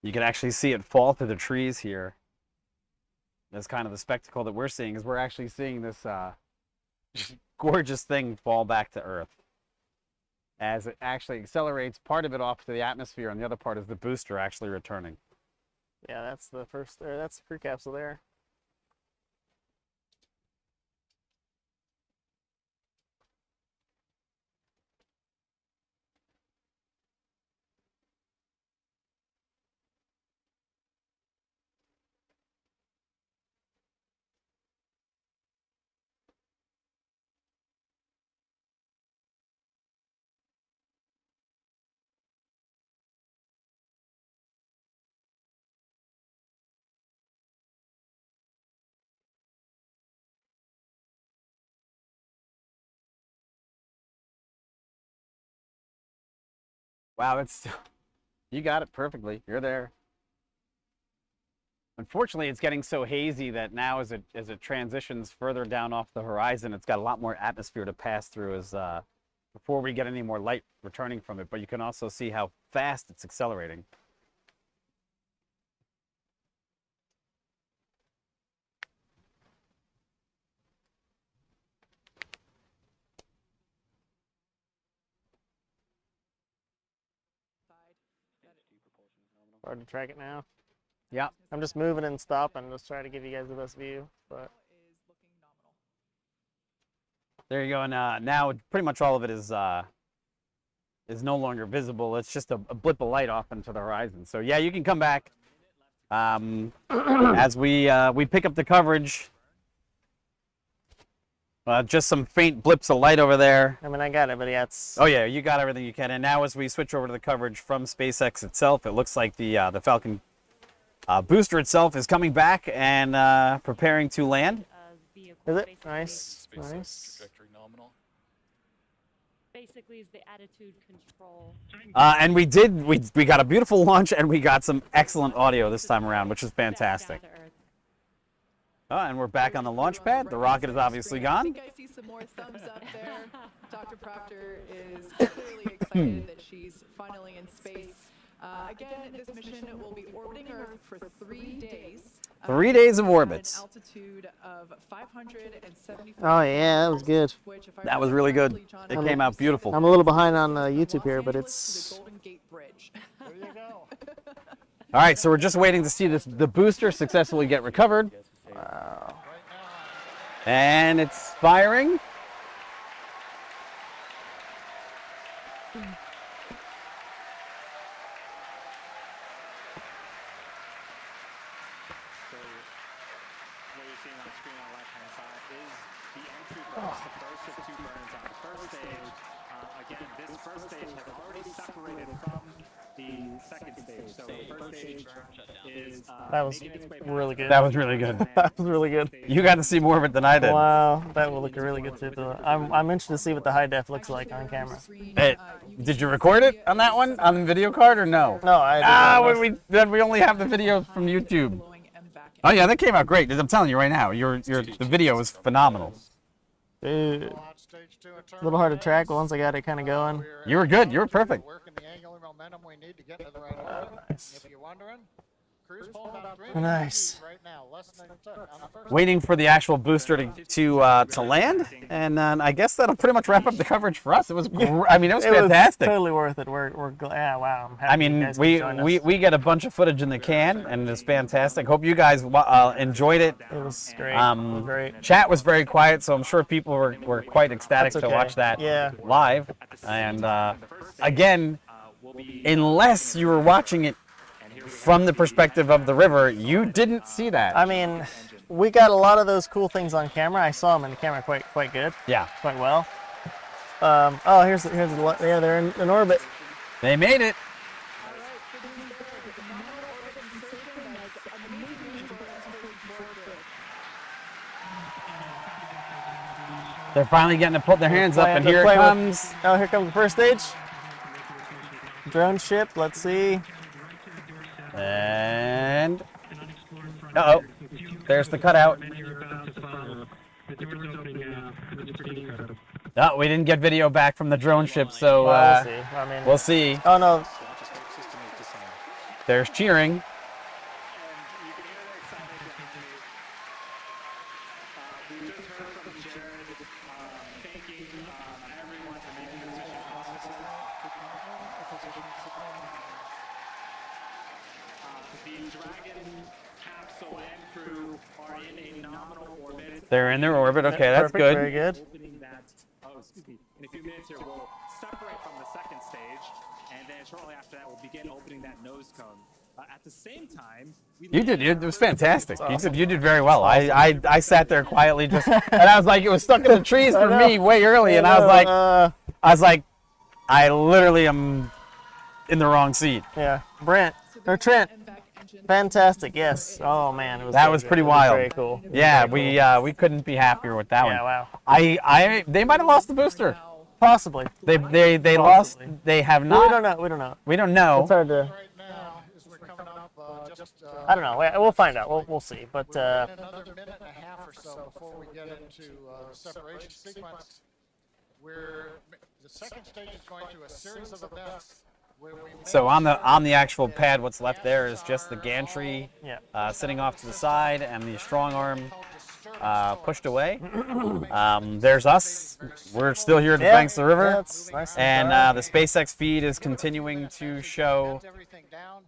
You can actually see it fall through the trees here. That's kind of the spectacle that we're seeing, is we're actually seeing this gorgeous thing fall back to Earth. As it actually accelerates part of it off to the atmosphere, and the other part is the booster actually returning. Yeah, that's the first, or that's the crew capsule there. Wow, it's you got it perfectly. You're there. Unfortunately, it's getting so hazy that now as it transitions further down off the horizon, it's got a lot more atmosphere to pass through as before we get any more light returning from it. But you can also see how fast it's accelerating. Hard to track it now. Yeah. I'm just moving and stopping, just trying to give you guys the best view. But There you go. And now pretty much all of it is no longer visible. It's just a blip of light off into the horizon. So yeah, you can come back as we pick up the coverage. Just some faint blips of light over there. I mean, I got it, but yeah, it's. Oh yeah, you got everything you can. And now as we switch over to the coverage from SpaceX itself, it looks like the Falcon booster itself is coming back and preparing to land. Is it? Nice. SpaceX Nice. trajectory nominal. Basically is the attitude control. And we got a beautiful launch, and we got some excellent audio this time around, which is fantastic. And we're back on the launch pad. The rocket is obviously I gone. think I see some more thumbs up there. Dr. Proctor is clearly excited that she's finally in space. Again, this mission will be orbiting Earth for 3 days. 3 days of at orbits. An altitude of 575. Oh yeah, that was good. Which, if I That was remember really good. correctly, John, It is came out beautiful. I'm a little behind on YouTube here, but Los it's. Angeles to the Golden Gate Bridge. There you go. All right, so we're just waiting to see the booster successfully get recovered. Wow. And it's firing. So what you're seeing on the screen on the left-hand side is the entry burns, the first of two burns on the first stage. Again, this first stage has already separated from the second stage. So the first stage is That was making its way back really to good. That was really good. That was really good. You got to see more of it than I did. Wow, that will look really good too. I'm interested to see what the high def looks like on camera. Hey, did you record it on that one on the video card or no? No, I did not. Then we only have the video from YouTube. Oh yeah, that came out great. I'm telling you right now, the video was phenomenal. Dude, Launch stage 2 and a little hard to track, but once I got it kind of going. You were good. You were perfect. Working the angular momentum we need to get to the right orbit. Nice. If you're wondering, cruise pulling about 3 Nice. right now, less than a touch on the first. Waiting for the actual booster to land, and then I guess that'll pretty much wrap up the coverage for us. It was, I mean, it was fantastic. Totally worth it. We're glad. Yeah, wow. I'm happy I you mean, guys could join us. we get a bunch of footage in the can, and it's fantastic. Hope you guys enjoyed it. It was great. It was great. Chat was very quiet, so I'm sure people were quite ecstatic That's to okay. watch that Yeah. live. And again, unless you were watching it from the perspective of the river, you didn't see that. I mean, we got a lot of those cool things on camera. I saw them in the camera quite good, Yeah, quite well. Oh, here's the yeah, they're in orbit. they made it. They're finally getting to put their hands up, and here it comes. Oh, here comes the first stage. Drone ship. Let's see. And uh-oh, there's the cutout. Oh, we didn't get video back from the drone ship, so Well, we'll see. I mean, we'll see. oh no, There's cheering. We just heard from Jared thanking everyone for making this mission possible. The Dragon capsule and crew are in a nominal orbit. They're in their orbit. Okay, that's perfect, good. Very good. Opening that, excuse me, in a few minutes here, we'll separate from the second stage, and then shortly after that, we'll begin opening that nose cone. At the same time, It was fantastic. You did very well. I sat there quietly just, and I was like, it was stuck in the trees for me way early, and I was like, I literally am in the wrong seat. Yeah, Trent. Fantastic. Yes. Oh man, it was That so was good. pretty It was wild. Very cool. Yeah, Very cool. we couldn't be happier with that one. Yeah. Wow. They might have lost the booster. Possibly. They lost. Possibly. They have We not. don't know. We don't know. We don't know. It's hard to. Right now, as we're coming up, I don't know. We'll find out. We'll see. But in another minute and a half or so before we get into the separation sequence, the second stage is going through a series of events where we So on the actual pad, what's left there is just the gantry yeah. sitting off to the side and the strong arm pushed away. There's us. We're still here at the banks of the river. Yeah, it's nice And dry. the SpaceX feed is continuing to show everything down.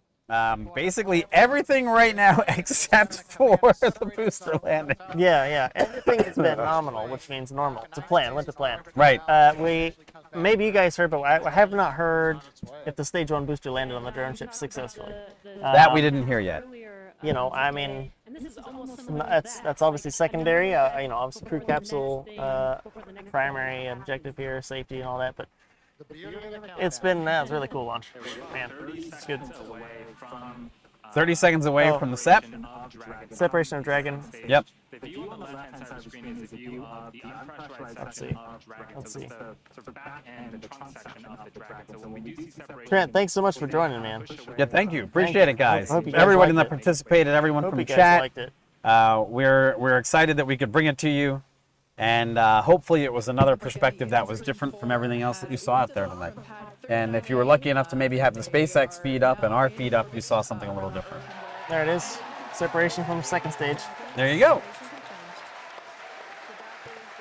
basically everything right now except for the booster landing. Yeah. Everything has been nominal, which means normal. To plan. Went to plan. Right. Maybe you guys heard, but I have not heard if the stage 1 booster landed on the drone ship successfully. That we didn't hear yet. You know, I mean, And this is almost similar that's obviously secondary. You know, obviously crew capsule, primary objective here, safety and all that. But it's been it's a really cool launch. Man, it's good. 30 seconds away Oh. from the SEP. Separation of Dragon. Yep. The view on the left-hand side of the screen is a view of the unpressurized Let's section see. of Dragon. Let's So see. it's the sort of back end, the trunk section of the Dragon. So when we do see separation, Trent, thanks so much for joining, man. Yeah, thank you. Appreciate it, guys. Hope you guys Everyone liked that it. participated, everyone Hope from you guys chat. liked it. We're excited that we could bring it to you, and hopefully it was another perspective that was different from everything else that you saw out there tonight. And if you were lucky enough to maybe have the SpaceX feed up and our feed up, you saw something a little different. There it is. Separation from the second stage. There you go.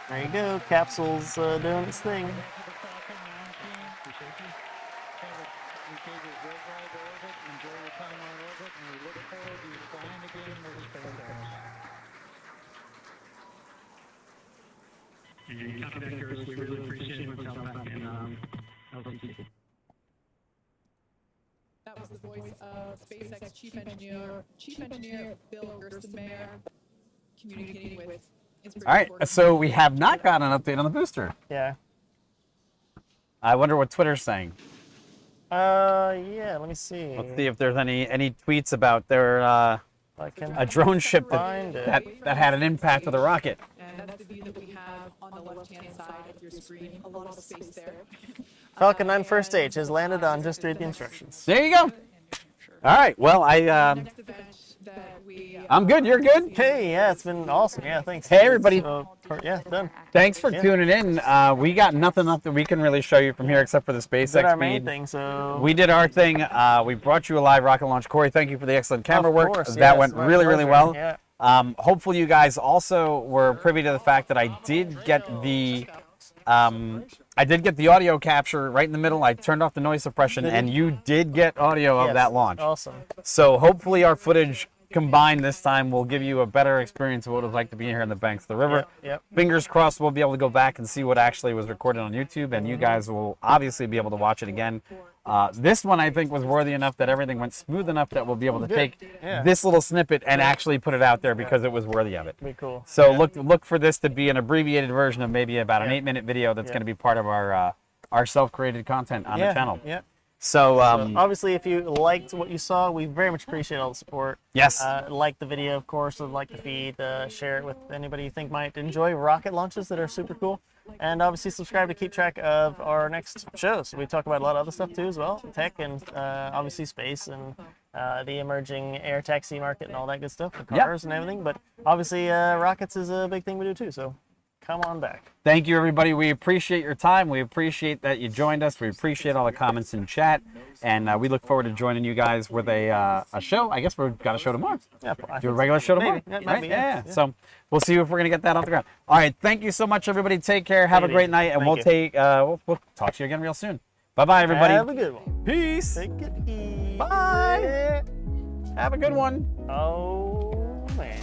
There you go. Capsule's doing its thing. That was the voice of SpaceX Chief Engineer Bill Gerstenmayer communicating with Inspiration4. All right, so we have not gotten an update on the booster. Yeah. I wonder what Twitter's saying. Yeah, let me see. Let's see if there's any tweets about their I can a drone ship find it. that had an impact with a rocket. And that's the view that we have on the left-hand side of your screen. A lot of space there. Falcon 9 first stage has landed on just read the instructions. There you go. All right. Well, Next event that we I'm good. You're good. Hey, yeah, it's been awesome. Yeah, thanks. Hey, everybody. So, yeah, done. Thanks for tuning in. We got nothing left that we can really show you from here except for the Did SpaceX our main feed. thing, so We did our thing. We brought you a live rocket launch. Corey, thank you for the excellent camera Of work. course, That yes, went my really, really pleasure. well. Yeah. Hopefully you guys also were privy to the fact that I did get the audio capture right in the middle. I turned off the noise suppression, and you did get audio of Yes, that launch. Awesome. So hopefully our footage combined this time will give you a better experience of what it was like to be here in the banks of the river. Yep. Fingers crossed we'll be able to go back and see what actually was recorded on YouTube, and you guys will obviously be able to watch it again. This one I think was worthy enough that everything went smooth enough that we'll be able to take this little snippet and actually put it out there because it was worthy of it. Be cool. So look for this to be an abbreviated version of maybe about an 8-minute video that's going to be part of our self-created content on the channel. Yeah. So Obviously, if you liked what you saw, we very much appreciate all the support. yes, Like the video, of course, like the feed, share it with anybody you think might enjoy rocket launches that are super cool. And obviously subscribe to keep track of our next shows. We talk about a lot of other stuff too as well, tech and obviously space and the emerging air taxi market and all that good stuff, the cars and everything. But obviously rockets is a big thing we do too, so come on back. thank you everybody. We appreciate your time. We appreciate that you joined us. We appreciate all the comments in chat, and we look forward to joining you guys with a show. I guess we've got a show tomorrow. Yeah, Do a regular show tomorrow. Maybe. That might Right? be, Yeah. yeah. So we'll see if we're gonna get that off the ground. All right. Thank you so much, everybody. Take care. Have a Maybe. great night, and Thank we'll you. we'll talk to you again real soon. Bye bye, everybody. Have a good one. Peace. Take it easy. Bye. Have a good one. Oh, man.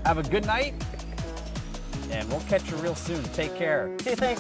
Have a good night, and we'll catch you real soon. Take care. Hey, thanks.